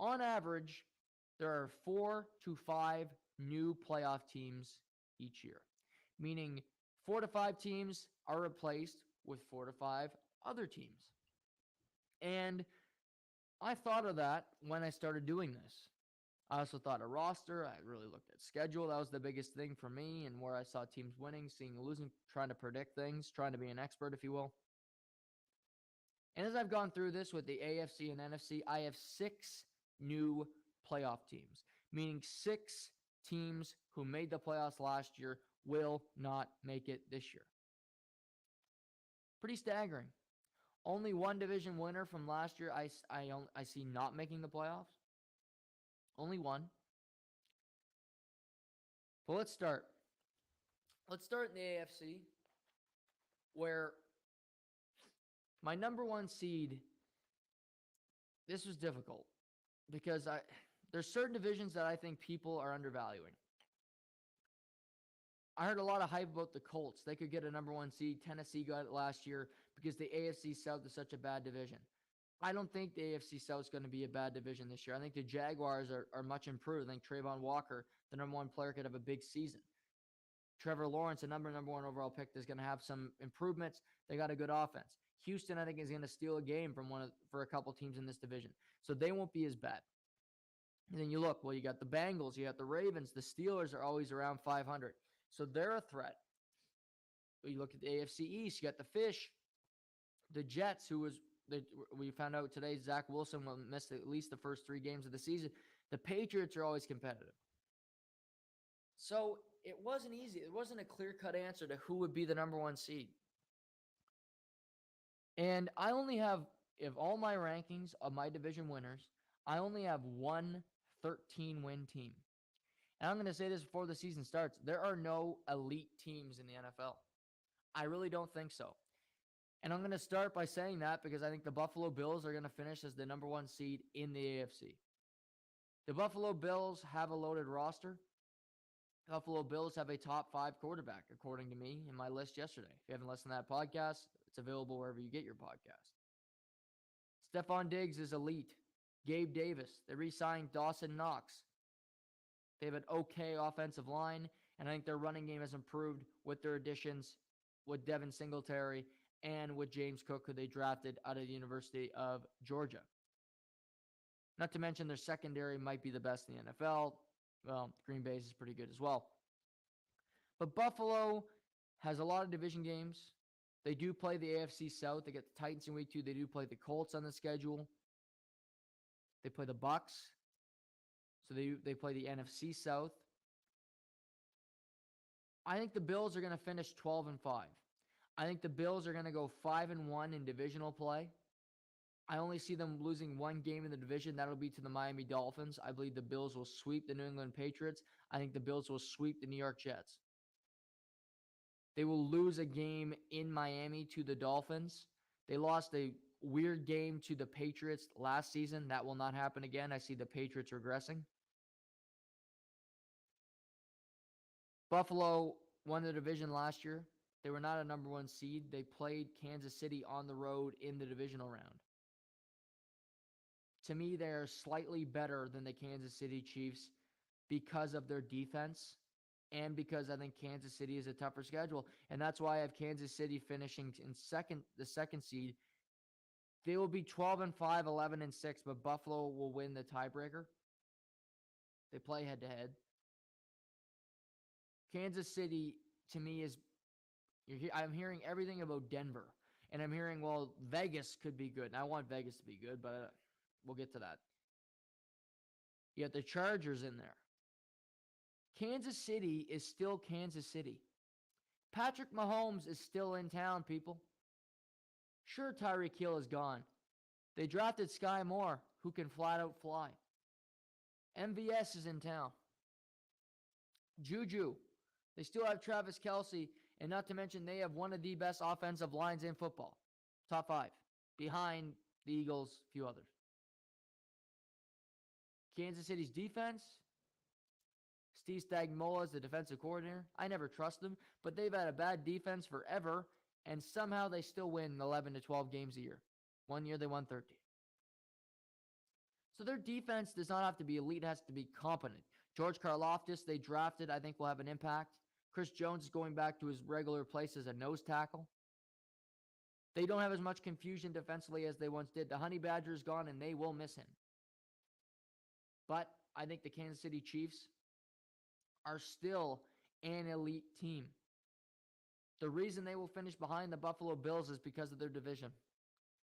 on average, there are 4 to 5 new playoff teams each year, meaning 4 to 5 teams are replaced with 4 to 5 other teams. And I thought of that when I started doing this. I also thought of roster. I really looked at schedule. That was the biggest thing for me, and where I saw teams winning, seeing losing, trying to predict things, trying to be an expert, if you will. And as I've gone through this with the AFC and NFC, I have 6 new playoff teams, meaning 6 teams who made the playoffs last year will not make it this year. Pretty staggering. Only one division winner from last year I see not making the playoffs. Only one. But let's start. Let's start in the AFC, where my number 1 seed, this was difficult because there's certain divisions that I think people are undervaluing. I heard a lot of hype about the Colts. They could get a number 1 seed. Tennessee got it last year because the AFC South is such a bad division. I don't think the AFC South is going to be a bad division this year. I think the Jaguars are much improved. I think Trayvon Walker, the number 1 player, could have a big season. Trevor Lawrence, the number 1 overall pick, is going to have some improvements. They got a good offense. Houston, I think, is going to steal a game for a couple teams in this division. So they won't be as bad. And then you look, well, you got the Bengals, you got the Ravens. The Steelers are always around 500. So they're a threat. You look at the AFC East, you got the Fish, the Jets, we found out today Zach Wilson will miss at least the first 3 games of the season. The Patriots are always competitive. So it wasn't easy. It wasn't a clear-cut answer to who would be the number 1 seed. And I only have, of all my rankings of my division winners, I only have 1 13-win team. And I'm going to say this before the season starts. There are no elite teams in the NFL. I really don't think so. And I'm going to start by saying that because I think the Buffalo Bills are going to finish as the number 1 seed in the AFC. The Buffalo Bills have a loaded roster. Buffalo Bills have a top 5 quarterback, according to me, in my list yesterday. If you haven't listened to that podcast, it's available wherever you get your podcast. Stephon Diggs is elite. Gabe Davis. They re-signed Dawson Knox. They have an okay offensive line, and I think their running game has improved with their additions with Devin Singletary and with James Cook, who they drafted out of the University of Georgia. Not to mention their secondary might be the best in the NFL. Well, Green Bay's is pretty good as well. But Buffalo has a lot of division games. They do play the AFC South. They get the Titans in week 2. They do play the Colts on the schedule. They play the Bucs. So they play the NFC South. I think the Bills are going to finish 12-5. I think the Bills are going to go 5-1 in divisional play. I only see them losing 1 game in the division. That'll be to the Miami Dolphins. I believe the Bills will sweep the New England Patriots. I think the Bills will sweep the New York Jets. They will lose a game in Miami to the Dolphins. They lost a weird game to the Patriots last season. That will not happen again. I see the Patriots regressing. Buffalo won the division last year. They were not a number 1 seed. They played Kansas City on the road in the divisional round. To me, they're slightly better than the Kansas City Chiefs because of their defense and because I think Kansas City is a tougher schedule. And that's why I have Kansas City finishing in the second seed. They will be 12-5, 11-6, but Buffalo will win the tiebreaker. They play head-to-head. Kansas City, to me, I'm hearing everything about Denver. And I'm hearing, well, Vegas could be good. And I want Vegas to be good, but we'll get to that. You got the Chargers in there. Kansas City is still Kansas City. Patrick Mahomes is still in town, people. Sure, Tyreek Hill is gone. They drafted Sky Moore, who can flat out fly. MVS is in town. Juju. They still have Travis Kelce, and not to mention they have one of the best offensive lines in football. Top 5. Behind the Eagles, a few others. Kansas City's defense. Steve Spagnuolo is the defensive coordinator. I never trust them, but they've had a bad defense forever, and somehow they still win 11 to 12 games a year. One year they won 13. So their defense does not have to be elite, it has to be competent. George Karlaftis, they drafted, I think will have an impact. Chris Jones is going back to his regular place as a nose tackle. They don't have as much confusion defensively as they once did. The Honey Badger is gone, and they will miss him. But I think the Kansas City Chiefs are still an elite team. The reason they will finish behind the Buffalo Bills is because of their division.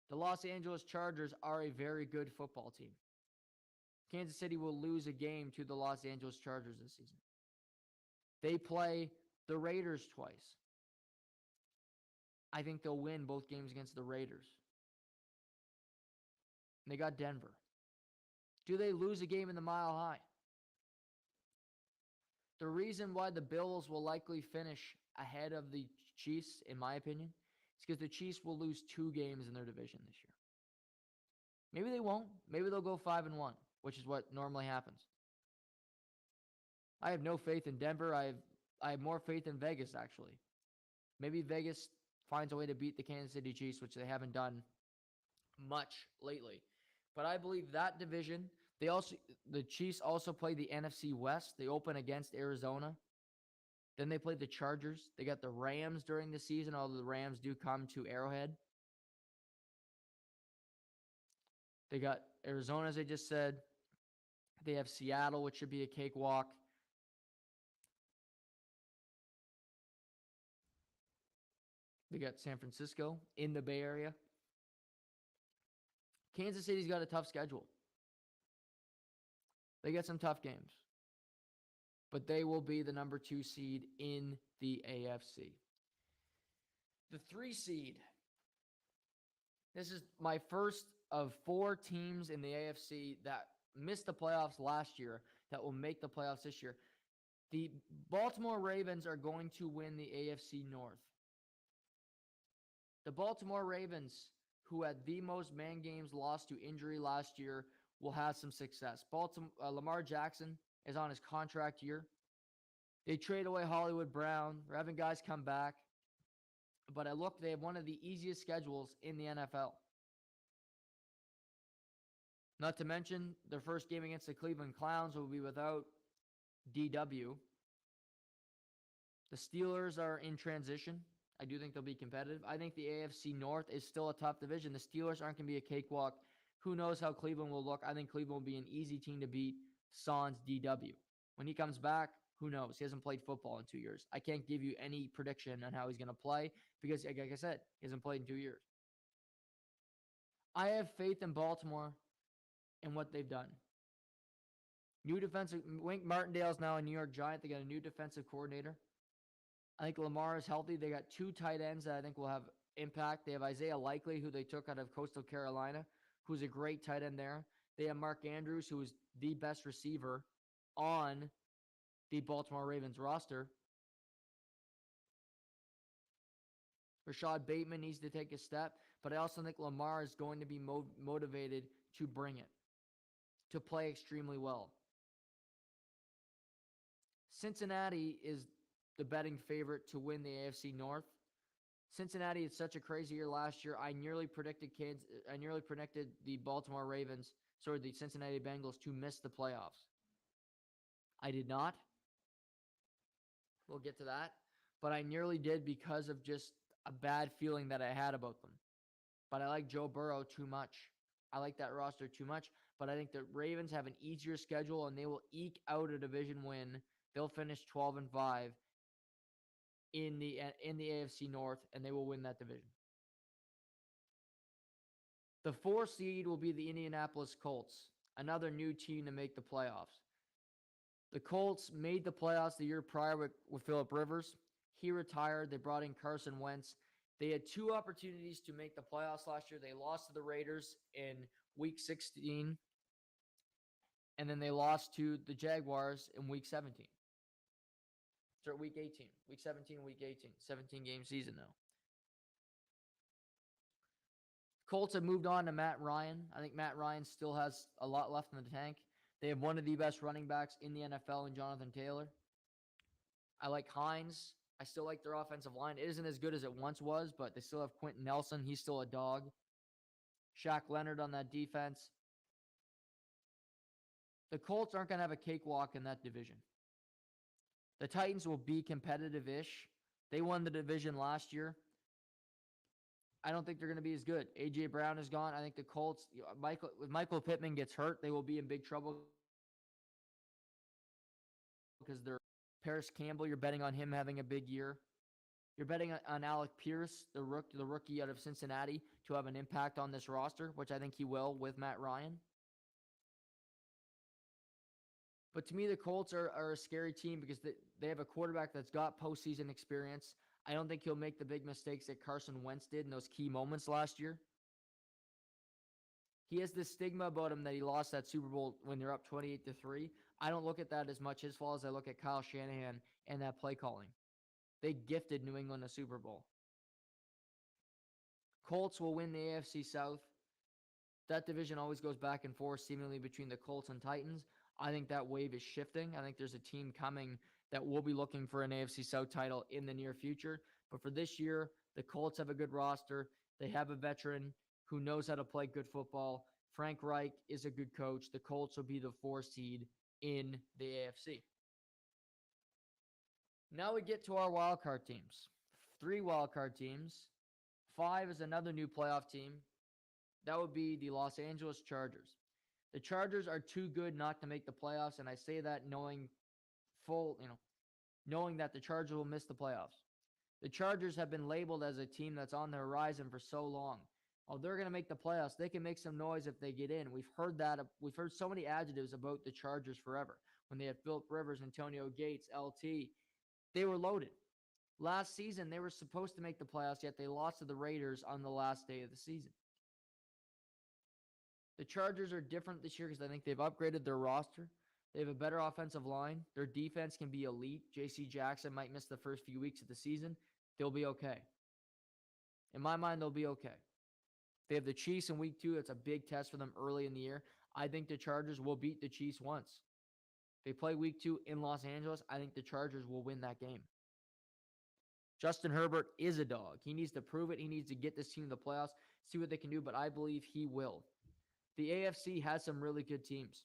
The Los Angeles Chargers are a very good football team. Kansas City will lose a game to the Los Angeles Chargers this season. They play the Raiders twice. I think they'll win both games against the Raiders. And they got Denver. Do they lose a game in the Mile High? The reason why the Bills will likely finish ahead of the Chiefs, in my opinion, is because the Chiefs will lose 2 games in their division this year. Maybe they won't. Maybe they'll go 5-1, which is what normally happens. I have no faith in Denver. I have more faith in Vegas, actually. Maybe Vegas finds a way to beat the Kansas City Chiefs, which they haven't done much lately. But I believe that division, the Chiefs also play the NFC West. They open against Arizona. Then they play the Chargers. They got the Rams during the season, although the Rams do come to Arrowhead. They got Arizona, as I just said. They have Seattle, which should be a cakewalk. They got San Francisco in the Bay Area. Kansas City's got a tough schedule. They get some tough games. But they will be the number 2 seed in the AFC. The 3 seed. This is my first of 4 teams in the AFC that missed the playoffs last year that will make the playoffs this year. The Baltimore Ravens are going to win the AFC North. The Baltimore Ravens, who had the most man games lost to injury last year, will have some success. Lamar Jackson is on his contract year. They trade away Hollywood Brown. They're having guys come back. But I look, they have one of the easiest schedules in the NFL. Not to mention, their first game against the Cleveland Clowns will be without DW. The Steelers are in transition. I do think they'll be competitive. I think the AFC North is still a tough division. The Steelers aren't going to be a cakewalk. Who knows how Cleveland will look? I think Cleveland will be an easy team to beat. Sans DW. When he comes back, who knows? He hasn't played football in 2 years. I can't give you any prediction on how he's going to play because, like I said, he hasn't played in 2 years. I have faith in Baltimore and what they've done. New defensive, Wink Martindale is now a New York Giant. They got a new defensive coordinator. I think Lamar is healthy. They got 2 tight ends that I think will have impact. They have Isaiah Likely, who they took out of Coastal Carolina, who's a great tight end there. They have Mark Andrews, who is the best receiver on the Baltimore Ravens roster. Rashad Bateman needs to take a step, but I also think Lamar is going to be motivated to bring it, to play extremely well. Cincinnati is the betting favorite to win the AFC North. Cincinnati had such a crazy year last year. I nearly predicted the Baltimore Ravens, the Cincinnati Bengals to miss the playoffs. I did not. We'll get to that. But I nearly did because of just a bad feeling that I had about them. But I like Joe Burrow too much. I like that roster too much. But I think the Ravens have an easier schedule and they will eke out a division win. They'll finish 12-5 in the AFC North, and they will win that division. The 4 seed will be the Indianapolis Colts, another new team to make the playoffs. The Colts made the playoffs the year prior with Phillip Rivers. He retired. They brought in Carson Wentz. They had 2 opportunities to make the playoffs last year. They lost to the Raiders in week 16, and then they lost to the Jaguars in week 17. So week 18. Week 17, week 18. 17-game season now. Colts have moved on to Matt Ryan. I think Matt Ryan still has a lot left in the tank. They have one of the best running backs in the NFL in Jonathan Taylor. I like Hines. I still like their offensive line. It isn't as good as it once was, but they still have Quentin Nelson. He's still a dog. Shaq Leonard on that defense. The Colts aren't going to have a cakewalk in that division. The Titans will be competitive-ish. They won the division last year. I don't think they're going to be as good. A.J. Brown is gone. I think the Colts, if Michael Pittman gets hurt, they will be in big trouble because they're Paris Campbell. You're betting on him having a big year. You're betting on Alec Pierce, the rookie out of Cincinnati, to have an impact on this roster, which I think he will with Matt Ryan. But to me, the Colts are a scary team because they have a quarterback that's got postseason experience. I don't think he'll make the big mistakes that Carson Wentz did in those key moments last year. He has this stigma about him that he lost that Super Bowl when they're up 28-3. I don't look at that as much his fault as I look at Kyle Shanahan and that play calling. They gifted New England a Super Bowl. Colts will win the AFC South. That division always goes back and forth seemingly between the Colts and Titans. I think that wave is shifting. I think there's a team coming that will be looking for an AFC South title in the near future. But for this year, the Colts have a good roster. They have a veteran who knows how to play good football. Frank Reich is a good coach. The Colts will be the 4 seed in the AFC. Now we get to our wildcard teams. 3 wildcard teams. 5 is another new playoff team. That would be the Los Angeles Chargers. The Chargers are too good not to make the playoffs, and I say that knowing that the Chargers will miss the playoffs. The Chargers have been labeled as a team that's on the horizon for so long. Oh, they're going to make the playoffs. They can make some noise if they get in. We've heard that. We've heard so many adjectives about the Chargers forever. When they had Phillip Rivers, Antonio Gates, LT, they were loaded. Last season, they were supposed to make the playoffs, yet they lost to the Raiders on the last day of the season. The Chargers are different this year because I think they've upgraded their roster. They have a better offensive line. Their defense can be elite. J.C. Jackson might miss the first few weeks of the season. They'll be okay. In my mind, they'll be okay. They have the Chiefs in week 2. It's a big test for them early in the year. I think the Chargers will beat the Chiefs once. They play week 2 in Los Angeles. I think the Chargers will win that game. Justin Herbert is a dog. He needs to prove it. He needs to get this team to the playoffs, see what they can do, but I believe he will. The AFC has some really good teams.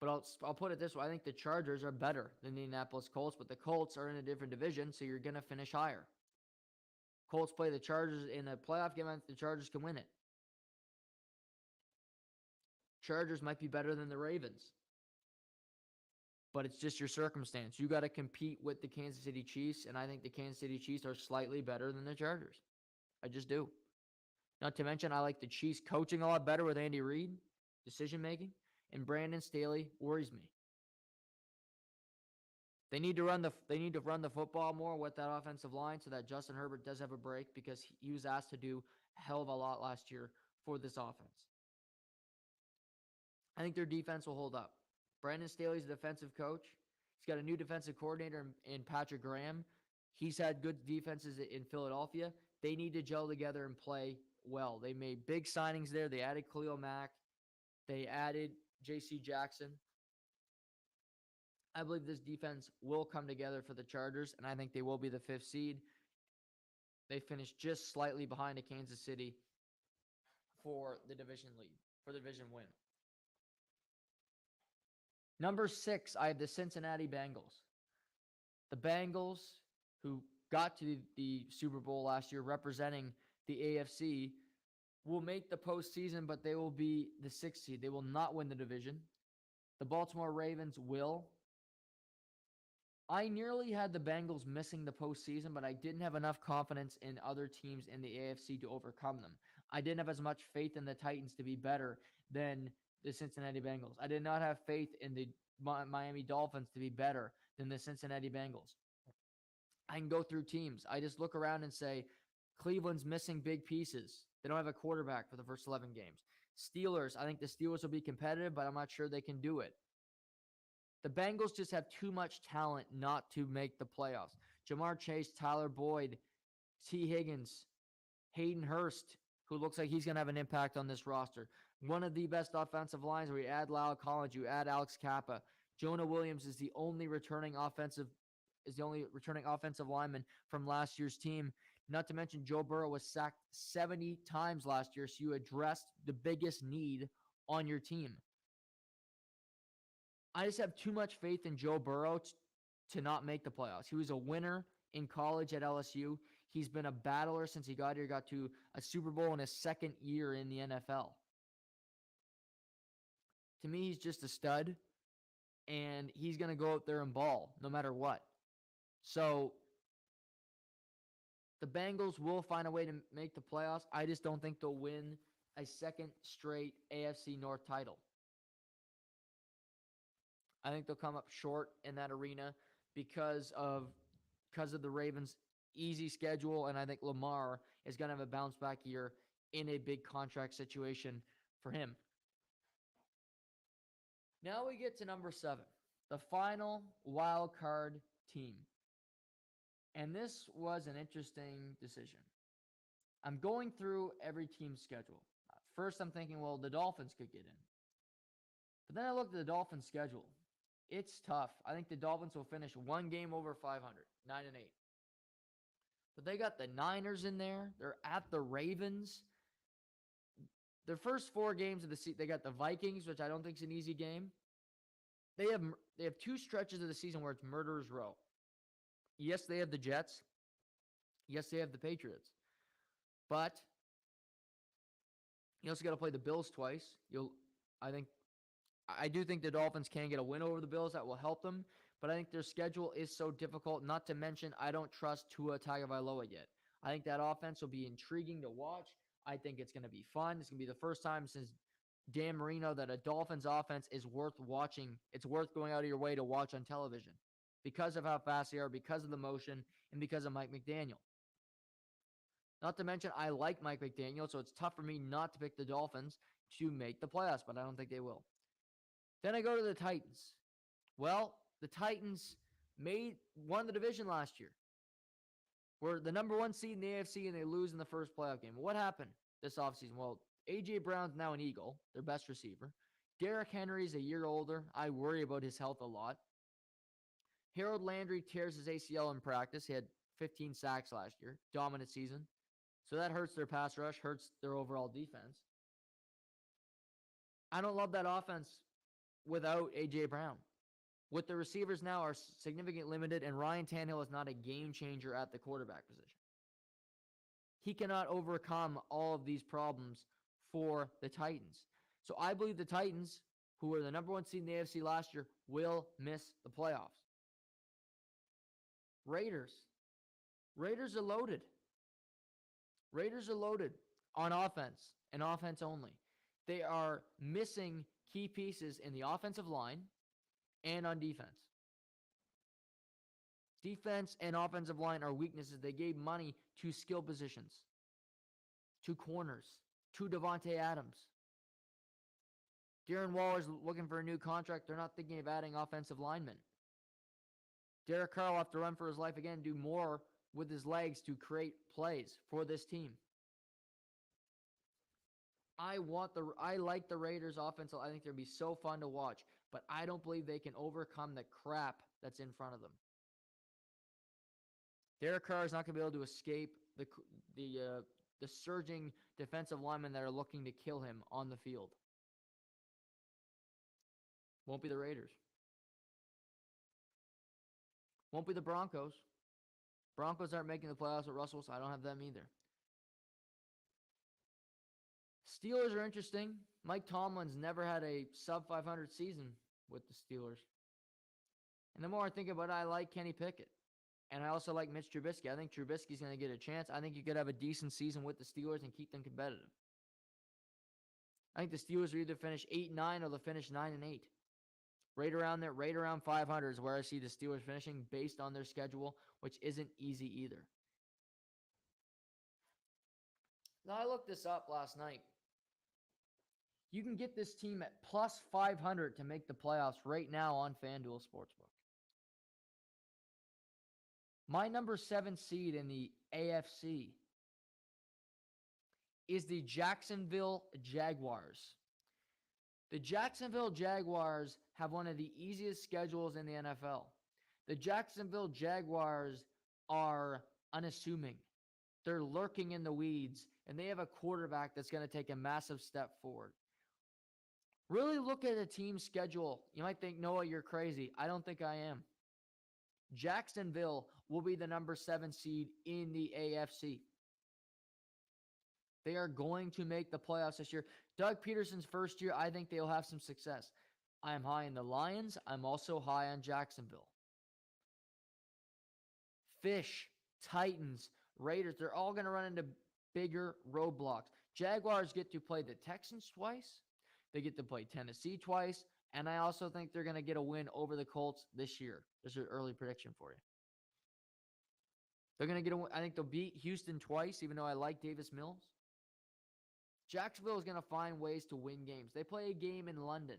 But I'll put it this way. I think the Chargers are better than the Indianapolis Colts, but the Colts are in a different division, so you're going to finish higher. Colts play the Chargers in a playoff game, and the Chargers can win it. Chargers might be better than the Ravens. But it's just your circumstance. You got to compete with the Kansas City Chiefs, and I think the Kansas City Chiefs are slightly better than the Chargers. I just do. Not to mention, I like the Chiefs coaching a lot better with Andy Reid, decision-making, and Brandon Staley worries me. They need to run the football more with that offensive line so that Justin Herbert does have a break because he was asked to do a hell of a lot last year for this offense. I think their defense will hold up. Brandon Staley's a defensive coach. He's got a new defensive coordinator in Patrick Graham. He's had good defenses in Philadelphia. They need to gel together and play well. They made big signings there. They added Khalil Mack. They added J.C. Jackson. I believe this defense will come together for the Chargers, and I think they will be the 5th seed. They finished just slightly behind a Kansas City for the division lead, for the division win. Number 6, I have the Cincinnati Bengals. The Bengals, who got to the Super Bowl last year representing the AFC, will make the postseason, but they will be the 6th seed. They will not win the division. The Baltimore Ravens will. I nearly had the Bengals missing the postseason, but I didn't have enough confidence in other teams in the AFC to overcome them. I didn't have as much faith in the Titans to be better than the Cincinnati Bengals. I did not have faith in the Miami Dolphins to be better than the Cincinnati Bengals. I can go through teams. I just look around and say, Cleveland's missing big pieces. They don't have a quarterback for the first 11 games. Steelers, I think the Steelers will be competitive, but I'm not sure they can do it. The Bengals just have too much talent not to make the playoffs. Jamar Chase, Tyler Boyd, T. Higgins, Hayden Hurst, who looks like he's going to have an impact on this roster. One of the best offensive lines where you add Lyle Collins, you add Alex Kappa. Jonah Williams is the only returning offensive lineman from last year's team. Not to mention Joe Burrow was sacked 70 times last year, so you addressed the biggest need on your team. I just have too much faith in Joe Burrow to not make the playoffs. He was a winner in college at LSU. He's been a battler since he got here, got to a Super Bowl in his second year in the NFL. To me, he's just a stud, and he's going to go out there and ball no matter what. So the Bengals will find a way to make the playoffs. I just don't think they'll win a second straight AFC North title. I think they'll come up short in that arena because of the Ravens' easy schedule, and I think Lamar is going to have a bounce-back year in a big contract situation for him. Now we get to number 7, the final wild card team. And this was an interesting decision. I'm going through every team's schedule. First, I'm thinking, well, the Dolphins could get in. But then I looked at the Dolphins' schedule. It's tough. I think the Dolphins will finish one game over 500, 9-8. But they got the Niners in there. They're at the Ravens. Their first 4 games of the season, they got the Vikings, which I don't think is an easy game. They have 2 stretches of the season where it's murderer's row. Yes, they have the Jets. Yes, they have the Patriots. But you also got to play the Bills twice. I do think the Dolphins can get a win over the Bills. That will help them. But I think their schedule is so difficult. Not to mention, I don't trust Tua Tagovailoa yet. I think that offense will be intriguing to watch. I think it's going to be fun. It's going to be the first time since Dan Marino that a Dolphins offense is worth watching. It's worth going out of your way to watch on television because of how fast they are, because of the motion, and because of Mike McDaniel. Not to mention, I like Mike McDaniel, so it's tough for me not to pick the Dolphins to make the playoffs, but I don't think they will. Then I go to the Titans. Well, the Titans won the division last year. Were the number 1 seed in the AFC, and they lose in the first playoff game. What happened this offseason? Well, A.J. Brown's now an Eagle, their best receiver. Derrick Henry's a year older. I worry about his health a lot. Harold Landry tears his ACL in practice. He had 15 sacks last year. Dominant season. So that hurts their pass rush, hurts their overall defense. I don't love that offense without A.J. Brown. With the receivers now are significantly limited, and Ryan Tannehill is not a game changer at the quarterback position. He cannot overcome all of these problems for the Titans. So I believe the Titans, who were the number 1 seed in the AFC last year, will miss the playoffs. Raiders are loaded. Raiders are loaded on offense and offense only. They are missing key pieces in the offensive line and on defense. Defense and offensive line are weaknesses. They gave money to skill positions, to corners, to Devontae Adams. Darren Waller's looking for a new contract. They're not thinking of adding offensive linemen. Derek Carr will have to run for his life again, do more with his legs to create plays for this team. I like the Raiders' offense. I think they'll be so fun to watch, but I don't believe they can overcome the crap that's in front of them. Derek Carr is not going to be able to escape the surging defensive linemen that are looking to kill him on the field. Won't be the Raiders. Won't be the Broncos. Broncos aren't making the playoffs with Russell, so I don't have them either. Steelers are interesting. Mike Tomlin's never had a sub-500 season with the Steelers. And the more I think about it, I like Kenny Pickett. And I also like Mitch Trubisky. I think Trubisky's going to get a chance. I think you could have a decent season with the Steelers and keep them competitive. I think the Steelers will either finish 8-9 or they'll finish 9-8. Right around there, right around 500 is where I see the Steelers finishing based on their schedule, which isn't easy either. Now, I looked this up last night. You can get this team at plus 500 to make the playoffs right now on FanDuel Sportsbook. My number 7 seed in the AFC is the Jacksonville Jaguars. The Jacksonville Jaguars have one of the easiest schedules in the NFL. The Jacksonville Jaguars are unassuming. They're lurking in the weeds, and they have a quarterback that's going to take a massive step forward. Really look at the team's schedule. You might think, Noah, you're crazy. I don't think I am. Jacksonville will be the number 7 seed in the AFC. They are going to make the playoffs this year. Doug Peterson's first year, I think they'll have some success. I am high in the Lions. I'm also high on Jacksonville. Fish, Titans, Raiders, they're all going to run into bigger roadblocks. Jaguars get to play the Texans twice. They get to play Tennessee twice. And I also think they're going to get a win over the Colts this year. There's an early prediction for you. They're going to get a win. I think they'll beat Houston twice, even though I like Davis Mills. Jacksonville is going to find ways to win games. They play a game in London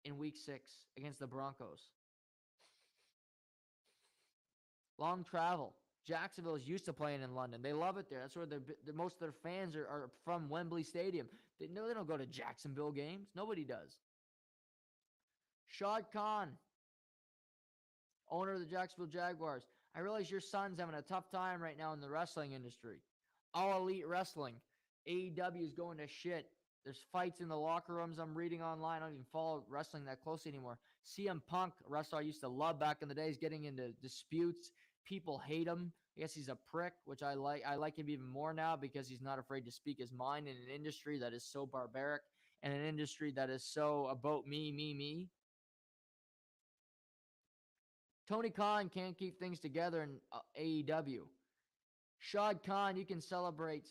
in week 6 against the Broncos. Long travel. Jacksonville is used to playing in London. They love it there. That's where most of their fans are from Wembley Stadium. They don't go to Jacksonville games. Nobody does. Shad Khan, owner of the Jacksonville Jaguars. I realize your son's having a tough time right now in the wrestling industry. All Elite Wrestling. AEW is going to shit. There's fights in the locker rooms I'm reading online. I don't even follow wrestling that closely anymore. CM Punk, a wrestler I used to love back in the days, getting into disputes. People hate him. I guess he's a prick, which I like. I like him even more now because he's not afraid to speak his mind in an industry that is so barbaric and an industry that is so about me. Tony Khan can't keep things together in AEW. Shad Khan, you can celebrate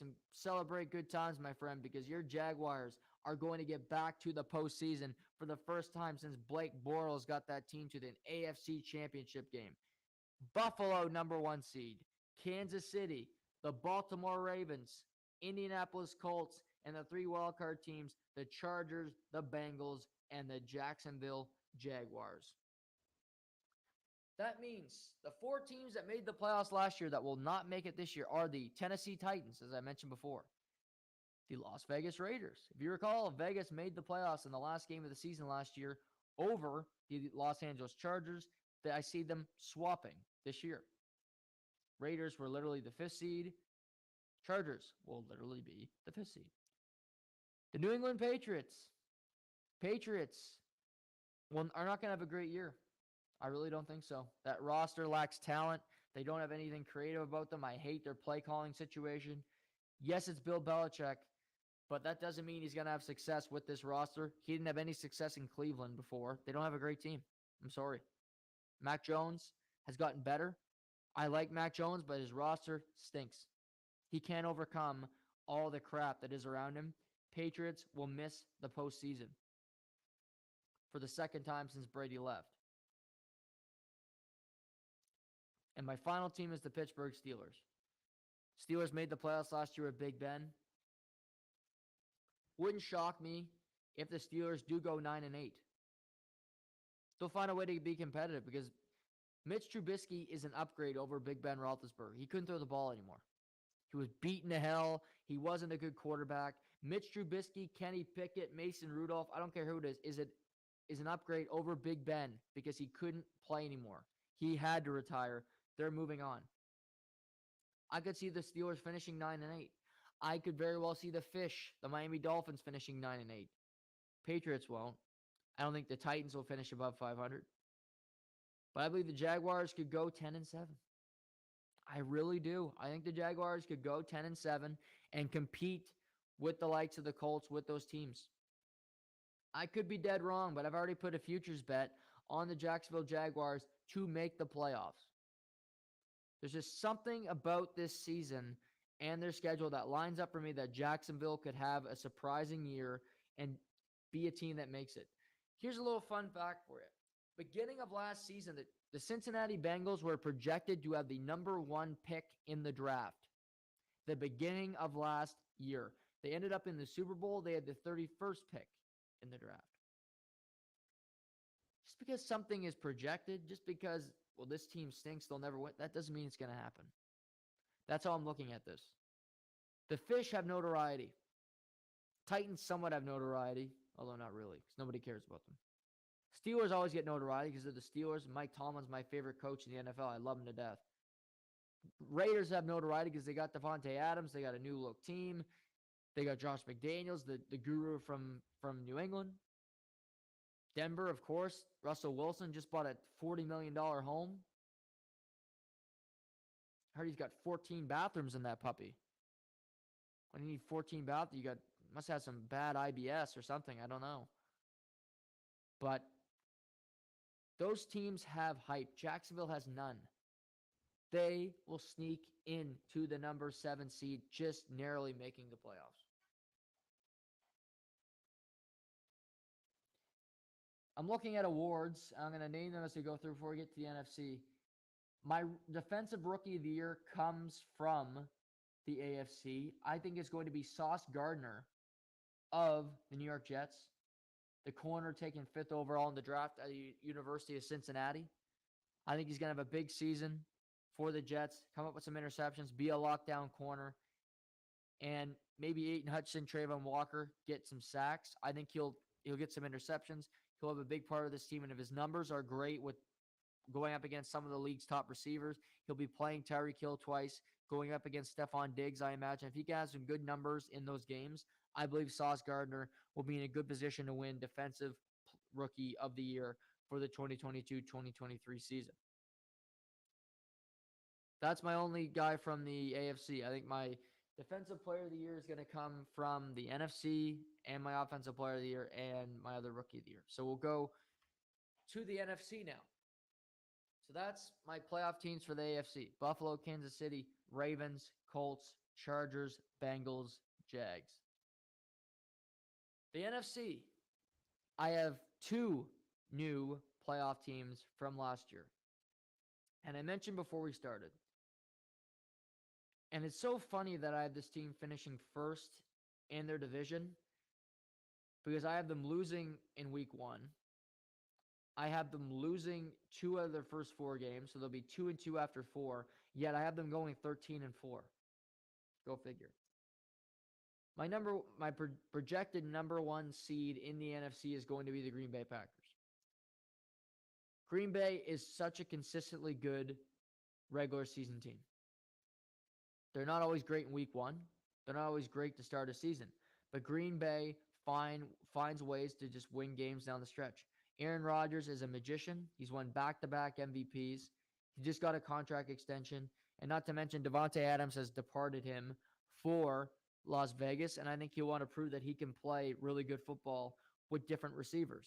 good times, my friend, because your Jaguars are going to get back to the postseason for the first time since Blake Bortles got that team to the AFC Championship game. Buffalo, number 1 seed. Kansas City, the Baltimore Ravens, Indianapolis Colts, and the 3 wildcard teams, the Chargers, the Bengals, and the Jacksonville Jaguars. That means the 4 teams that made the playoffs last year that will not make it this year are the Tennessee Titans, as I mentioned before. The Las Vegas Raiders. If you recall, Vegas made the playoffs in the last game of the season last year over the Los Angeles Chargers. I see them swapping this year. Raiders were literally the 5th seed. Chargers will literally be the 5th seed. The New England Patriots. Patriots are not going to have a great year. I really don't think so. That roster lacks talent. They don't have anything creative about them. I hate their play calling situation. Yes, it's Bill Belichick, but that doesn't mean he's going to have success with this roster. He didn't have any success in Cleveland before. They don't have a great team. I'm sorry. Mac Jones has gotten better. I like Mac Jones, but his roster stinks. He can't overcome all the crap that is around him. Patriots will miss the postseason for the second time since Brady left. And my final team is the Pittsburgh Steelers. Steelers made the playoffs last year with Big Ben. Wouldn't shock me if the Steelers do go 9-8. They'll find a way to be competitive because Mitch Trubisky is an upgrade over Big Ben Roethlisberger. He couldn't throw the ball anymore. He was beaten to hell. He wasn't a good quarterback. Mitch Trubisky, Kenny Pickett, Mason Rudolph, I don't care who it is an upgrade over Big Ben because he couldn't play anymore. He had to retire. They're moving on. I could see the Steelers finishing 9-8. I could very well see the Miami Dolphins finishing 9-8. Patriots won't. I don't think the Titans will finish above 500. But I believe the Jaguars could go 10-7. I really do. I think the Jaguars could go 10-7 and compete with the likes of the Colts with those teams. I could be dead wrong, but I've already put a futures bet on the Jacksonville Jaguars to make the playoffs. There's just something about this season and their schedule that lines up for me that Jacksonville could have a surprising year and be a team that makes it. Here's a little fun fact for you. Beginning of last season, the Cincinnati Bengals were projected to have the number 1 pick in the draft. the beginning of last year. They ended up in the Super Bowl. They had the 31st pick in the draft. Just because something is projected, just because, well, this team stinks, they'll never win, that doesn't mean it's going to happen. That's how I'm looking at this. The Fish have notoriety. Titans somewhat have notoriety, although not really, because nobody cares about them. Steelers always get notoriety because they're the Steelers. Mike Tomlin's my favorite coach in the NFL. I love him to death. Raiders have notoriety because they got Devontae Adams. They got a new look team. They got Josh McDaniels, the guru from New England. Denver, of course. Russell Wilson just bought a $40 million home. I heard he's got 14 bathrooms in that puppy. When you need 14 bathrooms, must have some bad IBS or something. I don't know. But those teams have hype. Jacksonville has none. They will sneak into the number 7 seed, just narrowly making the playoffs. I'm looking at awards. I'm going to name them as we go through before we get to the NFC. My defensive rookie of the year comes from the AFC. I think it's going to be Sauce Gardner of the New York Jets, the corner taken 5th overall in the draft at the University of Cincinnati. I think he's going to have a big season for the Jets, come up with some interceptions, be a lockdown corner, and maybe Aidan Hutchinson, Trayvon Walker get some sacks. I think he'll get some interceptions. He'll have a big part of this team, and if his numbers are great with going up against some of the league's top receivers, he'll be playing Tyreek Hill twice, going up against Stephon Diggs, I imagine. If he has some good numbers in those games, I believe Sauce Gardner will be in a good position to win Defensive Rookie of the Year for the 2022-2023 season. That's my only guy from the AFC. I think my Defensive Player of the Year is going to come from the NFC, and my Offensive Player of the Year, and my other Rookie of the Year. So we'll go to the NFC now. So that's my playoff teams for the AFC. Buffalo, Kansas City, Ravens, Colts, Chargers, Bengals, Jags. The NFC, I have 2 new playoff teams from last year. And I mentioned before we started, and it's so funny that I have this team finishing first in their division because I have them losing in week 1. I have them losing 2 out of their first 4 games, so they'll be 2-2 after 4. Yet I have them going 13-4. Go figure. My projected number 1 seed in the NFC is going to be the Green Bay Packers. Green Bay is such a consistently good regular season team. They're not always great in week 1. They're not always great to start a season. But Green Bay finds ways to just win games down the stretch. Aaron Rodgers is a magician. He's won back-to-back MVPs. He just got a contract extension. And not to mention, Devontae Adams has departed him for Las Vegas. And I think he'll want to prove that he can play really good football with different receivers.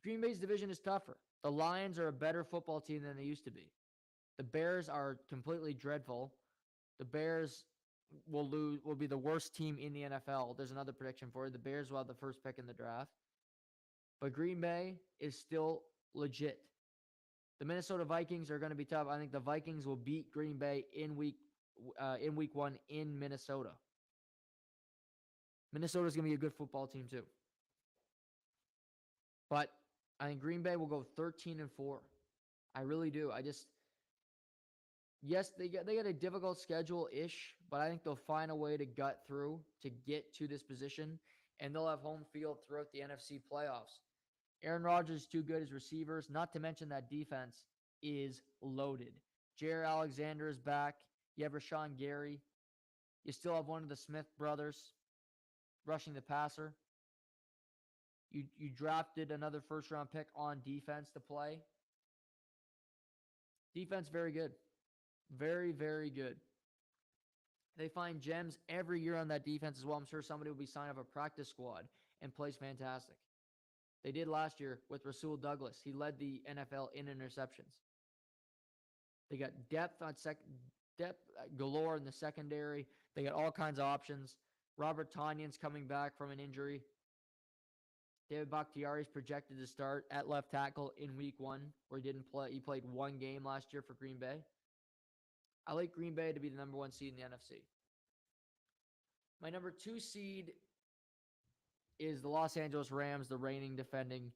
Green Bay's division is tougher. The Lions are a better football team than they used to be. The Bears are completely dreadful. The Bears will be the worst team in the NFL. There's another prediction for you. The Bears will have the first pick in the draft. But Green Bay is still legit. The Minnesota Vikings are going to be tough. I think the Vikings will beat Green Bay in week 1 in Minnesota. Minnesota's going to be a good football team too. But I think Green Bay will go 13-4. I really do. Yes, they got a difficult schedule-ish, but I think they'll find a way to gut through to get to this position, and they'll have home field throughout the NFC playoffs. Aaron Rodgers is too good as receivers, not to mention that defense is loaded. Jaire Alexander is back. You have Rashawn Gary. You still have one of the Smith brothers rushing the passer. You drafted another first-round pick on defense to play. Defense, very good. Very, very good. They find gems every year on that defense as well. I'm sure somebody will be signed up a practice squad and plays fantastic. They did last year with Rasul Douglas. He led the NFL in interceptions. They got depth galore in the secondary. They got all kinds of options. Robert Tonyan's coming back from an injury. David Bakhtiari is projected to start at left tackle in week 1, where he didn't play. He played 1 game last year for Green Bay. I like Green Bay to be the number 1 seed in the NFC. My number 2 seed is the Los Angeles Rams, the reigning defending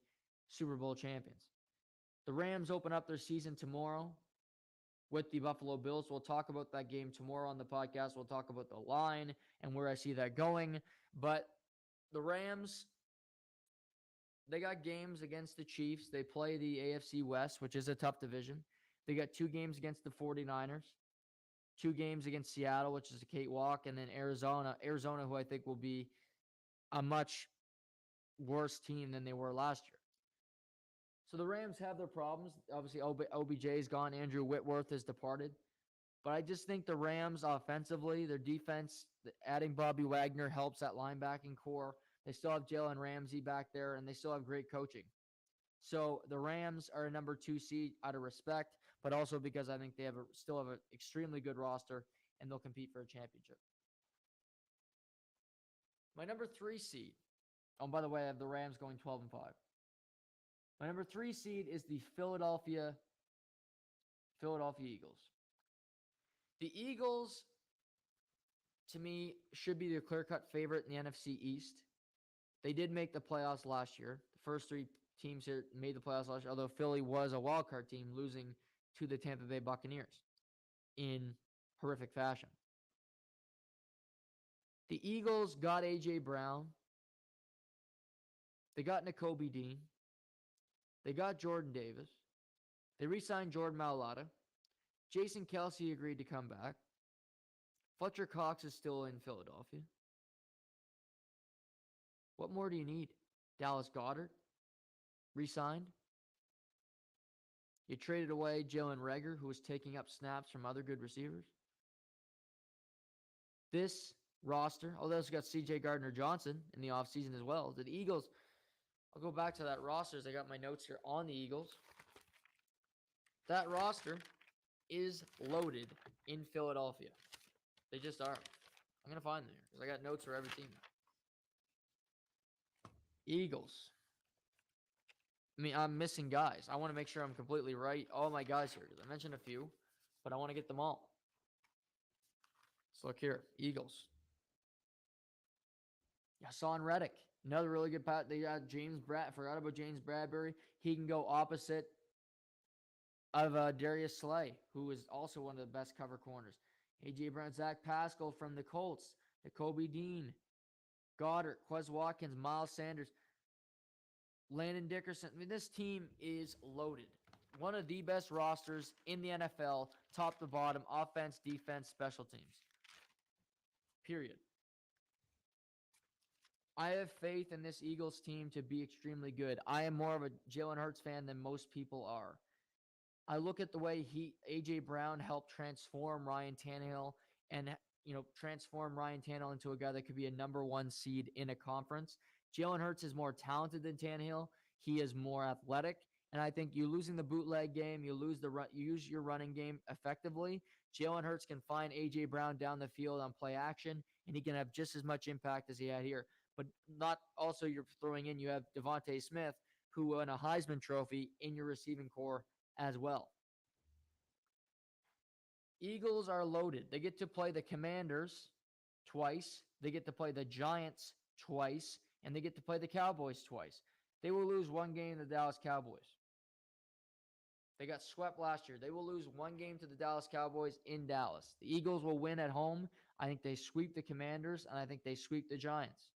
Super Bowl champions. The Rams open up their season tomorrow with the Buffalo Bills. We'll talk about that game tomorrow on the podcast. We'll talk about the line and where I see that going. But the Rams, they got games against the Chiefs. They play the AFC West, which is a tough division. They got 2 games against the 49ers, 2 games against Seattle, which is a cakewalk, and then Arizona, who I think will be a much worse team than they were last year. So the Rams have their problems. Obviously, OBJ is gone. Andrew Whitworth has departed. But I just think the Rams offensively, their defense, adding Bobby Wagner helps that linebacking core. They still have Jalen Ramsey back there, and they still have great coaching. So the Rams are a number 2 seed out of respect, but also because I think they still have an extremely good roster, and they'll compete for a championship. My number 3 seed. Oh, by the way, I have the Rams going 12-5. My number 3 seed is the Philadelphia Eagles. The Eagles, to me, should be the clear-cut favorite in the NFC East. They did make the playoffs last year. The first 3 teams here made the playoffs last year, although Philly was a wildcard team, losing to the Tampa Bay Buccaneers in horrific fashion. The Eagles got A.J. Brown. They got Nakobe Dean. They got Jordan Davis. They re-signed Jordan Mailata. Jason Kelce agreed to come back. Fletcher Cox is still in Philadelphia. What more do you need? Dallas Goedert re-signed. You traded away Jalen Reagor, who was taking up snaps from other good receivers. This roster, they also got C.J. Gardner-Johnson in the offseason as well. The Eagles, I'll go back to that roster as I got my notes here on the Eagles. That roster is loaded in Philadelphia. They just are. I'm going to find them here because I got notes for every team. Eagles. I'm missing guys. I want to make sure I'm completely right. All my guys here, because I mentioned a few, but I want to get them all. Let's look here. Eagles. Hassan Reddick. Another really good pat. They got forgot about James Bradbury. He can go opposite of Darius Slay, who is also one of the best cover corners. A.J. Brown, Zach Pascal from the Colts. Nakobe Dean. Goddard, Quez Watkins, Miles Sanders. Landon Dickerson. This team is loaded. One of the best rosters in the NFL, top to bottom, offense, defense, special teams. Period. I have faith in this Eagles team to be extremely good. I am more of a Jalen Hurts fan than most people are. I look at the way A.J. Brown helped transform Ryan Tannehill and, transform Ryan Tannehill into a guy that could be a number 1 seed in a conference. Jalen Hurts is more talented than Tannehill. He is more athletic. And I think you losing the bootleg game, you use your running game effectively. Jalen Hurts can find A.J. Brown down the field on play action, and he can have just as much impact as he had here. But not also you're throwing in, you have Devontae Smith, who won a Heisman Trophy in your receiving core as well. Eagles are loaded. They get to play the Commanders twice. They get to play the Giants twice. And they get to play the Cowboys twice. They will lose 1 game to the Dallas Cowboys. They got swept last year. They will lose 1 game to the Dallas Cowboys in Dallas. The Eagles will win at home. I think they sweep the Commanders, and I think they sweep the Giants.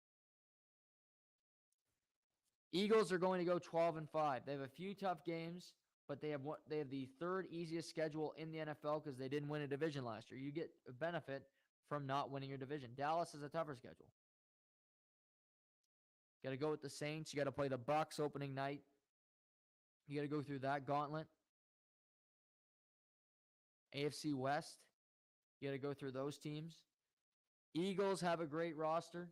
Eagles are going to go 12-5. They have a few tough games, but they have the 3rd easiest schedule in the NFL because they didn't win a division last year. You get a benefit from not winning your division. Dallas has a tougher schedule. Got to go with the Saints. You got to play the Bucs opening night. You got to go through that gauntlet. AFC West. You got to go through those teams. Eagles have a great roster.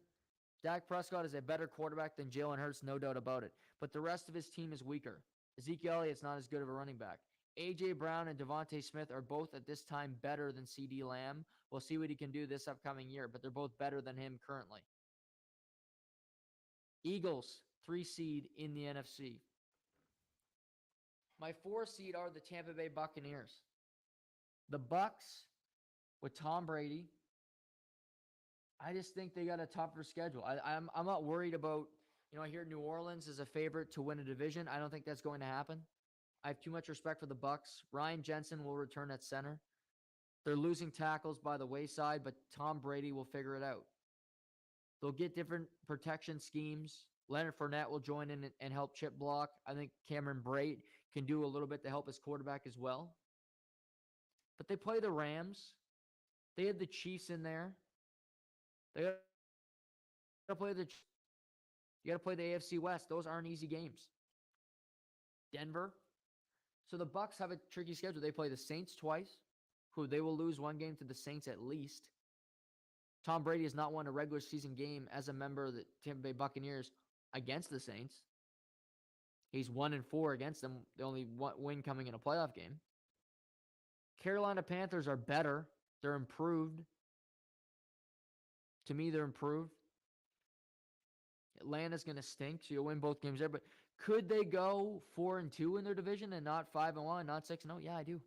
Dak Prescott is a better quarterback than Jalen Hurts, no doubt about it. But the rest of his team is weaker. Ezekiel Elliott's not as good of a running back. A.J. Brown and Devontae Smith are both at this time better than C.D. Lamb. We'll see what he can do this upcoming year, but they're both better than him currently. Eagles, 3 seed in the NFC. My 4 seed are the Tampa Bay Buccaneers. The Bucs with Tom Brady, I just think they got a tougher schedule. I'm not worried about, I hear New Orleans is a favorite to win a division. I don't think that's going to happen. I have too much respect for the Bucks. Ryan Jensen will return at center. They're losing tackles by the wayside, but Tom Brady will figure it out. They'll get different protection schemes. Leonard Fournette will join in and help chip block. I think Cameron Brate can do a little bit to help his quarterback as well. But they play the Rams. They have the Chiefs in there. They got to play you got to play the AFC West. Those aren't easy games. Denver. So the Bucks have a tricky schedule. They play the Saints twice, who they will lose one game to the Saints at least. Tom Brady has not won a regular season game as a member of the Tampa Bay Buccaneers against the Saints. He's 1-4 against them. The only win coming in a playoff game. Carolina Panthers are better. They're improved. To me, they're improved. Atlanta's going to stink, so you'll win both games there. But could they go 4-2 in their division and not 5-1, not 6-0? Yeah, I do.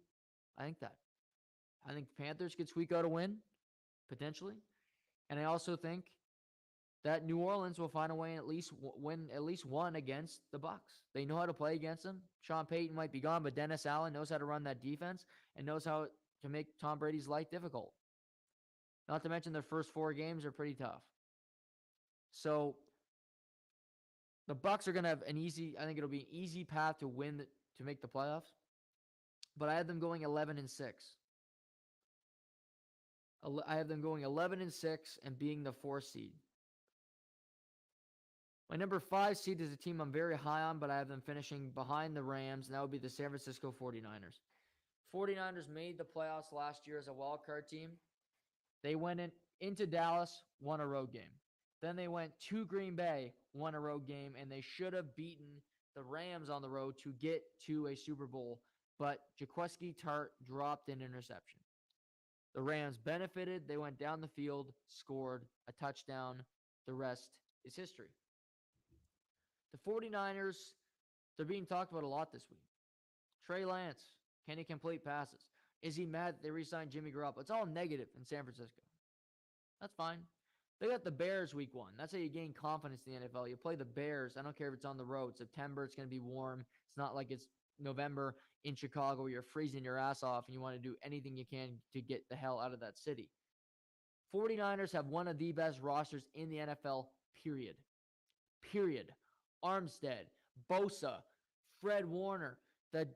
I think that. I think Panthers could squeak out a win, potentially. And I also think that New Orleans will find a way and at least win at least one against the Bucks. They know how to play against them. Sean Payton might be gone, but Dennis Allen knows how to run that defense and knows how to make Tom Brady's life difficult. Not to mention their first 4 games are pretty tough. So the Bucks are going to have I think it'll be an easy path to win, to make the playoffs. But I have them going 11-6. I have them going 11-6 and being the 4th seed. My number 5 seed is a team I'm very high on, but I have them finishing behind the Rams, and that would be the San Francisco 49ers. 49ers made the playoffs last year as a wild card team. They went into Dallas, won a road game. Then they went to Green Bay, won a road game, and they should have beaten the Rams on the road to get to a Super Bowl, but Jaquiski Tartt dropped an interception. The Rams benefited. They went down the field, scored a touchdown. The rest is history. The 49ers, they're being talked about a lot this week. Trey Lance, can he complete passes? Is he mad that they re-signed Jimmy Garoppolo? It's all negative in San Francisco. That's fine. They got the Bears week 1. That's how you gain confidence in the NFL. You play the Bears. I don't care if it's on the road. September, it's going to be warm. It's not like it's November in Chicago where you're freezing your ass off and you want to do anything you can to get the hell out of that city. 49ers have one of the best rosters in the NFL, period. Period. Armstead, Bosa, Fred Warner, the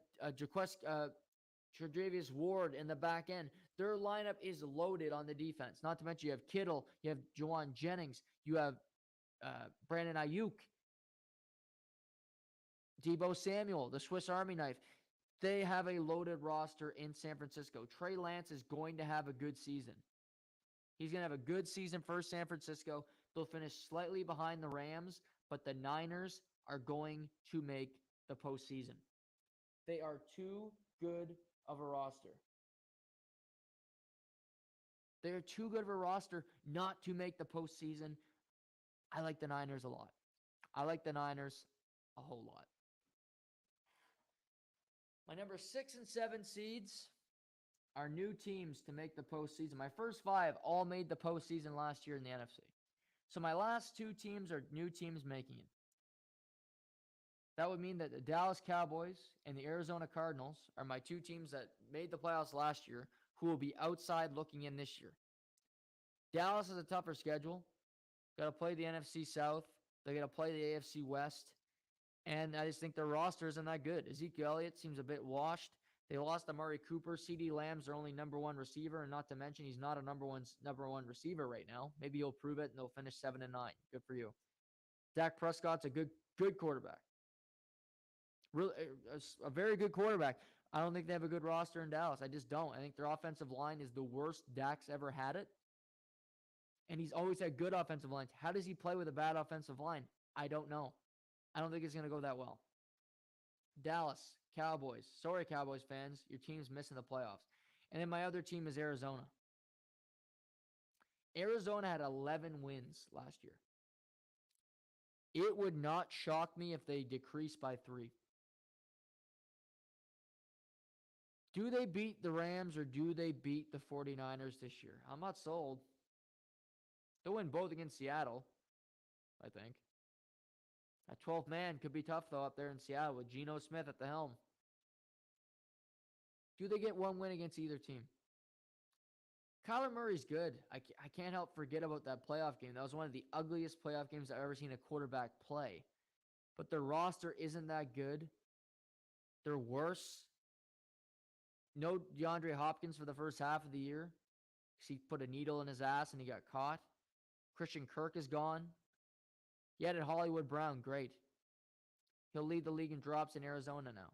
Tre'Davious Ward in the back end. Their lineup is loaded on the defense. Not to mention you have Kittle, you have Juwan Jennings, you have Brandon Ayuk, Deebo Samuel, the Swiss Army knife. They have a loaded roster in San Francisco. Trey Lance is going to have a good season. He's going to have a good season for San Francisco. They'll finish slightly behind the Rams, but the Niners are going to make the postseason. They are too good of a roster. They are too good of a roster not to make the postseason. I like the Niners a lot. I like the Niners a whole lot. My number 6 and 7 seeds are new teams to make the postseason. My first 5 all made the postseason last year in the NFC. So my last 2 teams are new teams making it. That would mean that the Dallas Cowboys and the Arizona Cardinals are my 2 teams that made the playoffs last year who will be outside looking in this year. Dallas has a tougher schedule. Got to play the NFC South. They got to play the AFC West. And I just think their roster isn't that good. Ezekiel Elliott seems a bit washed. They lost to Amari Cooper. CeeDee Lamb's their only number 1 receiver, and not to mention he's not a number one receiver right now. Maybe he'll prove it and they'll finish 7-9. Good for you. Dak Prescott's a good quarterback. Really, a very good quarterback. I don't think they have a good roster in Dallas. I just don't. I think their offensive line is the worst Dak's ever had it. And he's always had good offensive lines. How does he play with a bad offensive line? I don't know. I don't think it's going to go that well. Dallas, Cowboys. Sorry, Cowboys fans. Your team's missing the playoffs. And then my other team is Arizona. Arizona had 11 wins last year. It would not shock me if they decreased by 3. Do they beat the Rams or do they beat the 49ers this year? I'm not sold. They'll win both against Seattle, I think. That 12th man could be tough, though, up there in Seattle with Geno Smith at the helm. Do they get one win against either team? Kyler Murray's good. I can't help forget about that playoff game. That was one of the ugliest playoff games I've ever seen a quarterback play. But their roster isn't that good. They're worse. No DeAndre Hopkins for the first half of the year. He put a needle in his ass and he got caught. Christian Kirk is gone. You added Hollywood Brown. Great. He'll lead the league in drops in Arizona now.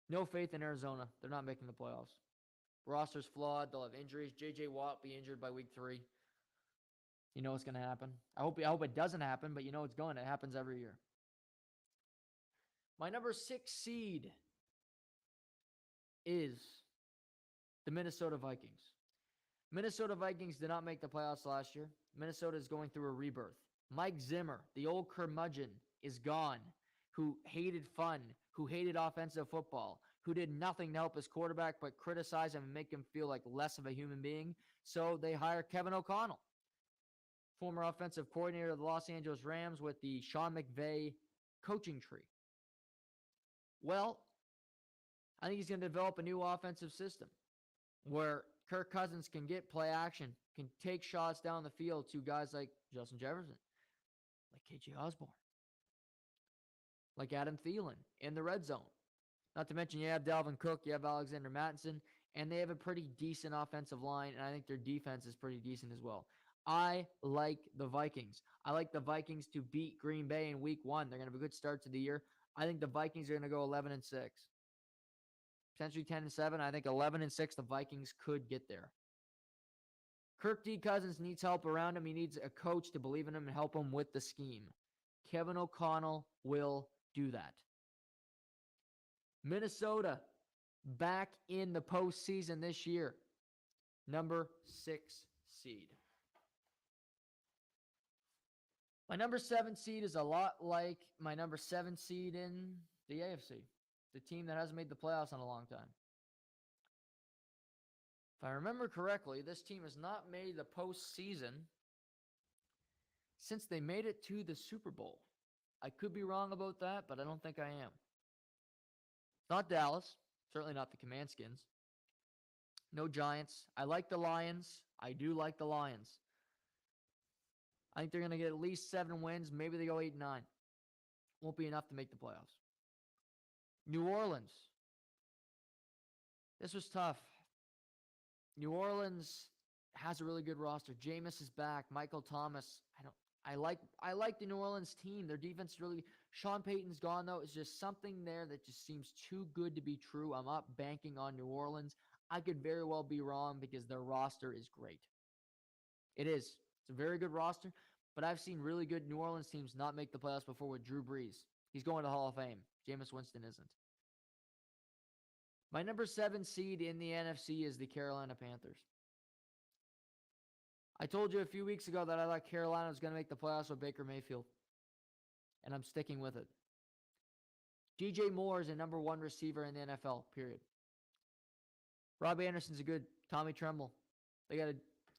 No faith in Arizona. They're not making the playoffs. Roster's flawed. They'll have injuries. J.J. Watt will be injured by week 3. You know what's going to happen. I hope it doesn't happen, but you know it's going. It happens every year. My number 6 seed is the Minnesota Vikings. Minnesota Vikings did not make the playoffs last year. Minnesota is going through a rebirth. Mike Zimmer, the old curmudgeon, is gone, who hated fun, who hated offensive football, who did nothing to help his quarterback but criticize him and make him feel like less of a human being. So they hire Kevin O'Connell, former offensive coordinator of the Los Angeles Rams with the Sean McVay coaching tree. Well, I think he's going to develop a new offensive system where Kirk Cousins can get play action, can take shots down the field to guys like Justin Jefferson, like KJ Osborne, like Adam Thielen in the red zone. Not to mention you have Dalvin Cook, you have Alexander Mattison, and they have a pretty decent offensive line, and I think their defense is pretty decent as well. I like the Vikings. I like the Vikings to beat Green Bay in week 1. They're going to have a good start to the year. I think the Vikings are going to go 11-6. Potentially 10-7. I think 11-6, the Vikings could get there. Kirk D. Cousins needs help around him. He needs a coach to believe in him and help him with the scheme. Kevin O'Connell will do that. Minnesota back in the postseason this year. Number 6 seed. My number 7 seed is a lot like my number 7 seed in the AFC. The team that hasn't made the playoffs in a long time. If I remember correctly, this team has not made the postseason since they made it to the Super Bowl. I could be wrong about that, but I don't think I am. Not Dallas. Certainly not the Commandskins. No Giants. I like the Lions. I do like the Lions. I think they're going to get at least 7 wins. Maybe they go 8-9. Won't be enough to make the playoffs. New Orleans. This was tough. New Orleans has a really good roster. Jameis is back. Michael Thomas. I like the New Orleans team. Their defense really. Sean Payton's gone though. It's just something there that just seems too good to be true. I'm not banking on New Orleans. I could very well be wrong because their roster is great. It is. It's a very good roster, but I've seen really good New Orleans teams not make the playoffs before with Drew Brees. He's going to the Hall of Fame. Jameis Winston isn't. My number 7 seed in the NFC is the Carolina Panthers. I told you a few weeks ago that I thought Carolina was going to make the playoffs with Baker Mayfield, and I'm sticking with it. DJ Moore is a number 1 receiver in the NFL, period. Robbie Anderson's a good Tommy Tremble. They got a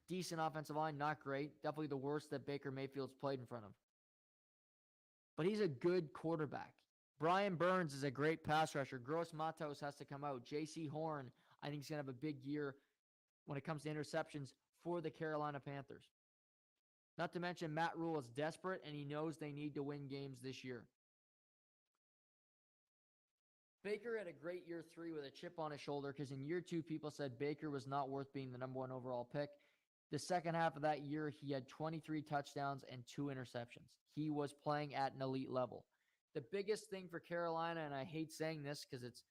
decent offensive line, not great. Definitely the worst that Baker Mayfield's played in front of. But he's a good quarterback. Brian Burns is a great pass rusher. Gross Matos has to come out. J.C. Horn, I think he's going to have a big year when it comes to interceptions for the Carolina Panthers. Not to mention Matt Rule is desperate, and he knows they need to win games this year. Baker had a great year 3 with a chip on his shoulder because in year 2, people said Baker was not worth being the number 1 overall pick. The second half of that year, he had 23 touchdowns and 2 interceptions. He was playing at an elite level. The biggest thing for Carolina, and I hate saying this because it's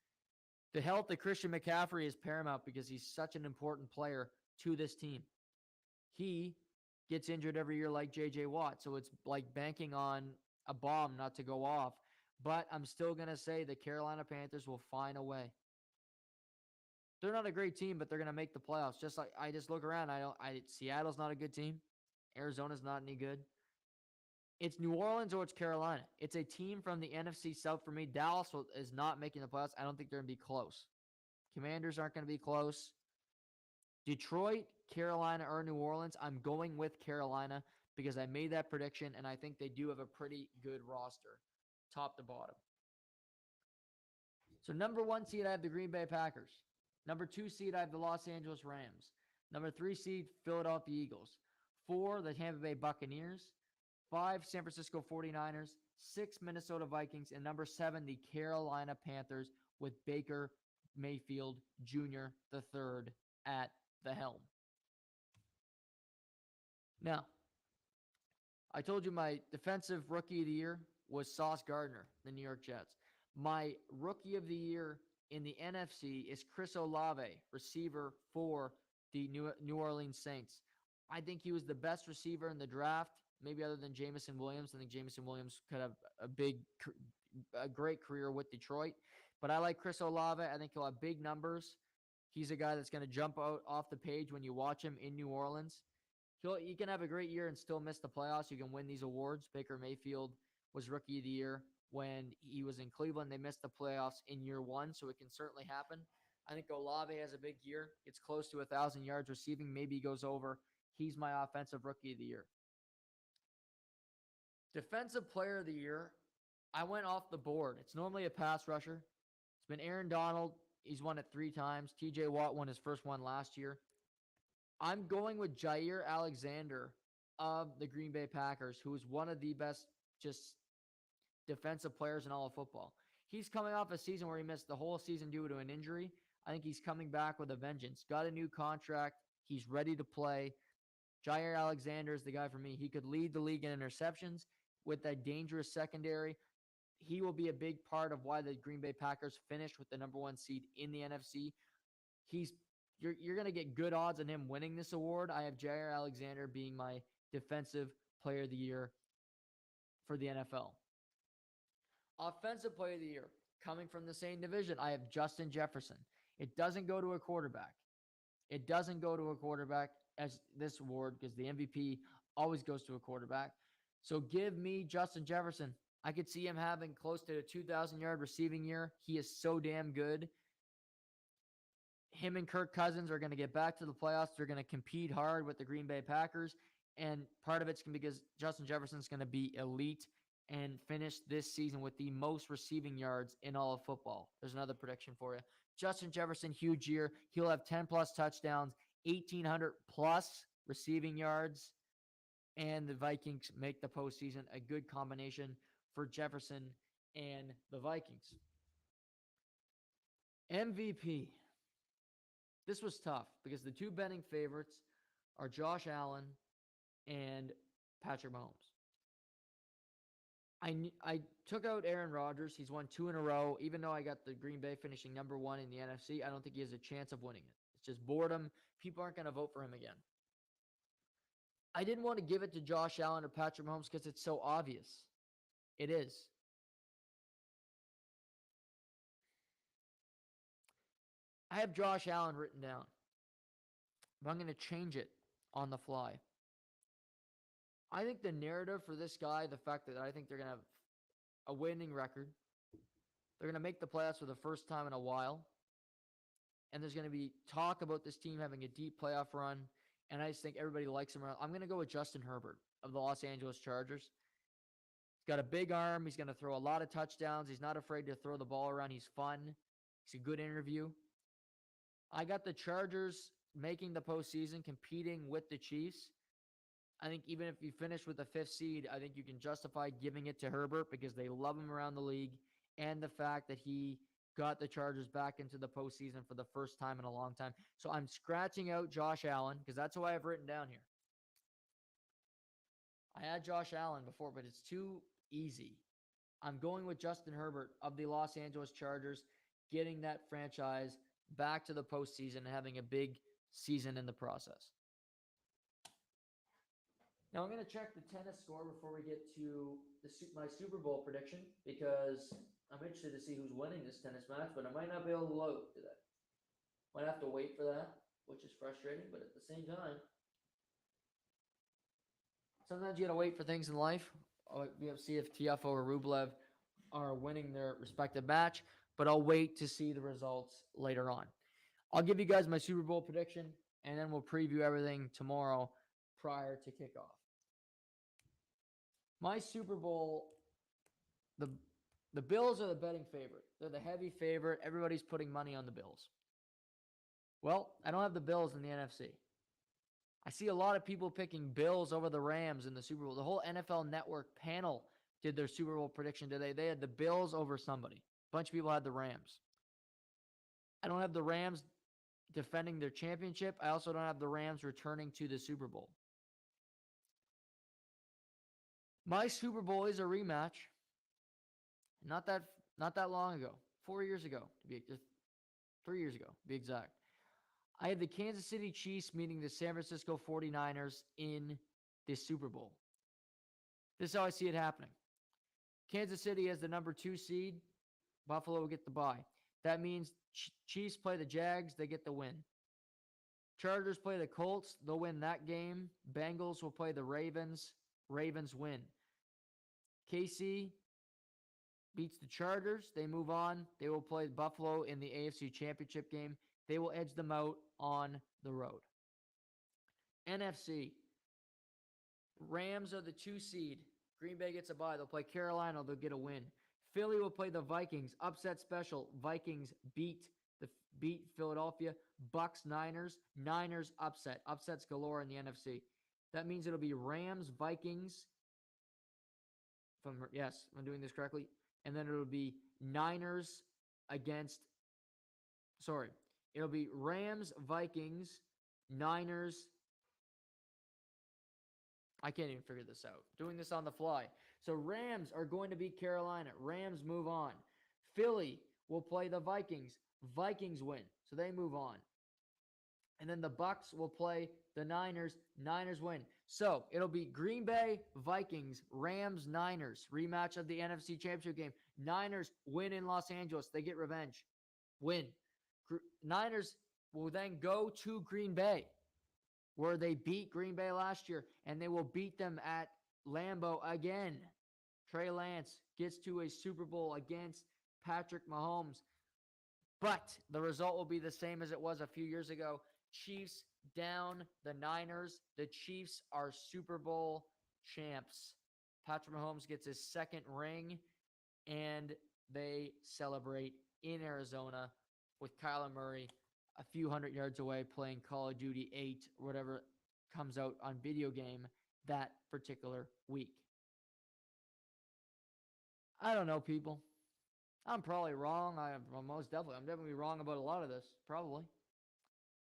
the health of Christian McCaffrey is paramount because he's such an important player to this team. He gets injured every year like J.J. Watt, so it's like banking on a bomb not to go off. But I'm still going to say the Carolina Panthers will find a way. They're not a great team, but they're going to make the playoffs. Just like I just look around, Seattle's not a good team. Arizona's not any good. It's New Orleans or it's Carolina. It's a team from the NFC South for me. Dallas is not making the playoffs. I don't think they're going to be close. Commanders aren't going to be close. Detroit, Carolina, or New Orleans. I'm going with Carolina because I made that prediction, and I think they do have a pretty good roster, top to bottom. So number 1 seed, I have the Green Bay Packers. Number 2 seed, I have the Los Angeles Rams. Number 3 seed, Philadelphia Eagles. 4, the Tampa Bay Buccaneers. 5, San Francisco 49ers. 6, Minnesota Vikings. And number 7, the Carolina Panthers with Baker Mayfield Jr. the third at the helm. Now, I told you my defensive rookie of the year was Sauce Gardner, the New York Jets. My rookie of the year in the NFC is Chris Olave, receiver for the New Orleans Saints. I think he was the best receiver in the draft, maybe other than Jameson Williams. I think Jameson Williams could have a great career with Detroit. But I like Chris Olave. I think he'll have big numbers. He's a guy that's going to jump out off the page when you watch him in New Orleans. He can have a great year and still miss the playoffs. You can win these awards. Baker Mayfield was rookie of the year when he was in Cleveland. They missed the playoffs in year 1, so it can certainly happen. I think Olave has a big year. It's close to 1,000 yards receiving. Maybe he goes over. He's my offensive rookie of the year. Defensive player of the year, I went off the board. It's normally a pass rusher. It's been Aaron Donald. He's won it 3 times. TJ Watt won his first one last year. I'm going with Jair Alexander of the Green Bay Packers, who is one of the best just defensive players in all of football. He's coming off a season where he missed the whole season due to an injury. I think he's coming back with a vengeance. Got a new contract. He's ready to play. Jair Alexander is the guy for me. He could lead the league in interceptions with that dangerous secondary. He will be a big part of why the Green Bay Packers finished with the number 1 seed in the NFC. You're going to get good odds on him winning this award. I have Jair Alexander being my defensive player of the year for the NFL. Offensive player of the year, coming from the same division, I have Justin Jefferson. It doesn't go to a quarterback. It doesn't go to a quarterback as this award because the MVP always goes to a quarterback. So give me Justin Jefferson. I could see him having close to a 2,000-yard receiving year. He is so damn good. Him and Kirk Cousins are going to get back to the playoffs. They're going to compete hard with the Green Bay Packers. And part of it's because Justin Jefferson's going to be elite and finish this season with the most receiving yards in all of football. There's another prediction for you. Justin Jefferson, huge year. He'll have 10-plus touchdowns, 1,800-plus receiving yards, and the Vikings make the postseason. A good combination for Jefferson and the Vikings. MVP. This was tough because the 2 betting favorites are Josh Allen and Patrick Mahomes. I took out Aaron Rodgers. He's won 2 in a row. Even though I got the Green Bay finishing number 1 in the NFC, I don't think he has a chance of winning it. It's just boredom. People aren't going to vote for him again. I didn't want to give it to Josh Allen or Patrick Mahomes because it's so obvious. It is. I have Josh Allen written down, but I'm going to change it on the fly. I think the narrative for this guy, the fact that I think they're going to have a winning record, they're going to make the playoffs for the first time in a while, and there's going to be talk about this team having a deep playoff run, and I just think everybody likes him around. I'm going to go with Justin Herbert of the Los Angeles Chargers. He's got a big arm. He's going to throw a lot of touchdowns. He's not afraid to throw the ball around. He's fun. He's a good interview. I got the Chargers making the postseason, competing with the Chiefs. I think even if you finish with the 5th seed, I think you can justify giving it to Herbert because they love him around the league, and the fact that he got the Chargers back into the postseason for the first time in a long time. So I'm scratching out Josh Allen because that's who I have written down here. I had Josh Allen before, but it's too easy. I'm going with Justin Herbert of the Los Angeles Chargers, getting that franchise back to the postseason and having a big season in the process. Now I'm going to check the tennis score before we get to my Super Bowl prediction because I'm interested to see who's winning this tennis match, but I might not be able to load today. Might have to wait for that, which is frustrating, but at the same time, sometimes you got to wait for things in life. We have to see if Tiafoe or Rublev are winning their respective match, but I'll wait to see the results later on. I'll give you guys my Super Bowl prediction, and then we'll preview everything tomorrow prior to kickoff. My Super Bowl, the Bills are the betting favorite. They're the heavy favorite. Everybody's putting money on the Bills. Well, I don't have the Bills in the NFC. I see a lot of people picking Bills over the Rams in the Super Bowl. The whole NFL Network panel did their Super Bowl prediction today. They had the Bills over somebody. A bunch of people had the Rams. I don't have the Rams defending their championship. I also don't have the Rams returning to the Super Bowl. My Super Bowl is a rematch. Not that long ago. 4 years ago, to be just 3 years ago, to be exact. I had the Kansas City Chiefs meeting the San Francisco 49ers in this Super Bowl. This is how I see it happening. Kansas City has the number 2 seed. Buffalo will get the bye. That means Chiefs play the Jags, they get the win. Chargers play the Colts, they'll win that game. Bengals will play the Ravens, Ravens win. KC beats the Chargers, they move on. They will play Buffalo in the AFC Championship game. They will edge them out on the road. NFC, Rams are the 2 seed. Green Bay gets a bye. They'll play Carolina, they'll get a win. Philly will play the Vikings. Upset special. Vikings beat Philadelphia. Bucks, Niners. Niners upset. Upsets galore in the NFC. That means it'll be Rams, Vikings. Yes, I'm doing this correctly. And then it'll be Niners against. Sorry. It'll be Rams, Vikings, Niners. I can't even figure this out. Doing this on the fly. So Rams are going to beat Carolina. Rams move on. Philly will play the Vikings. Vikings win. So they move on. And then the Bucks will play the Niners. Niners win. So it'll be Green Bay, Vikings, Rams, Niners. Rematch of the NFC Championship game. Niners win in Los Angeles. They get revenge. Win. Niners will then go to Green Bay, where they beat Green Bay last year, and they will beat them at Lambeau again. Trey Lance gets to a Super Bowl against Patrick Mahomes. But the result will be the same as it was a few years ago. Chiefs down the Niners. The Chiefs are Super Bowl champs. Patrick Mahomes gets his second ring, and they celebrate in Arizona with Kyler Murray a few hundred yards away playing Call of Duty 8 or whatever comes out on video game that particular week. I don't know, people. I'm probably wrong. I'm definitely wrong about a lot of this, probably.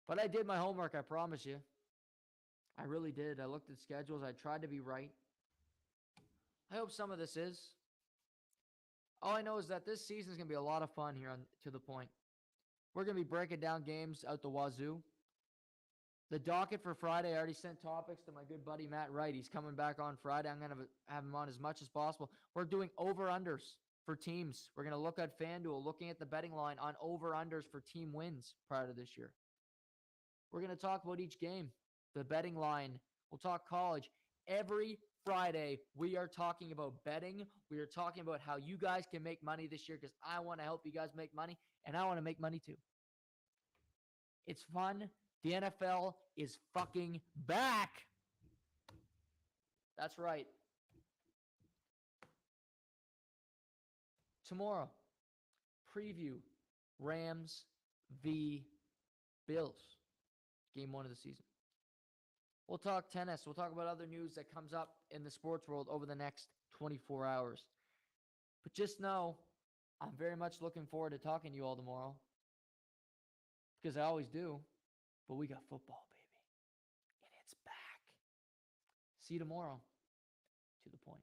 But I did my homework, I promise you. I really did. I looked at schedules. I tried to be right. I hope some of this is. All I know is that this season is going to be a lot of fun here on To The Point. We're going to be breaking down games out the wazoo. The docket for Friday, I already sent topics to my good buddy Matt Wright. He's coming back on Friday. I'm going to have him on as much as possible. We're doing over-unders for teams. We're going to look at FanDuel, looking at the betting line on over-unders for team wins prior to this year. We're going to talk about each game, the betting line. We'll talk college. Every Friday, we are talking about betting. We are talking about how you guys can make money this year because I want to help you guys make money, and I want to make money too. It's fun. The NFL is fucking back. That's right. Tomorrow, preview Rams v. Bills. Game 1 of the season. We'll talk tennis. We'll talk about other news that comes up in the sports world over the next 24 hours. But just know, I'm very much looking forward to talking to you all tomorrow. Because I always do. But we got football, baby. And it's back. See you tomorrow. To The Point.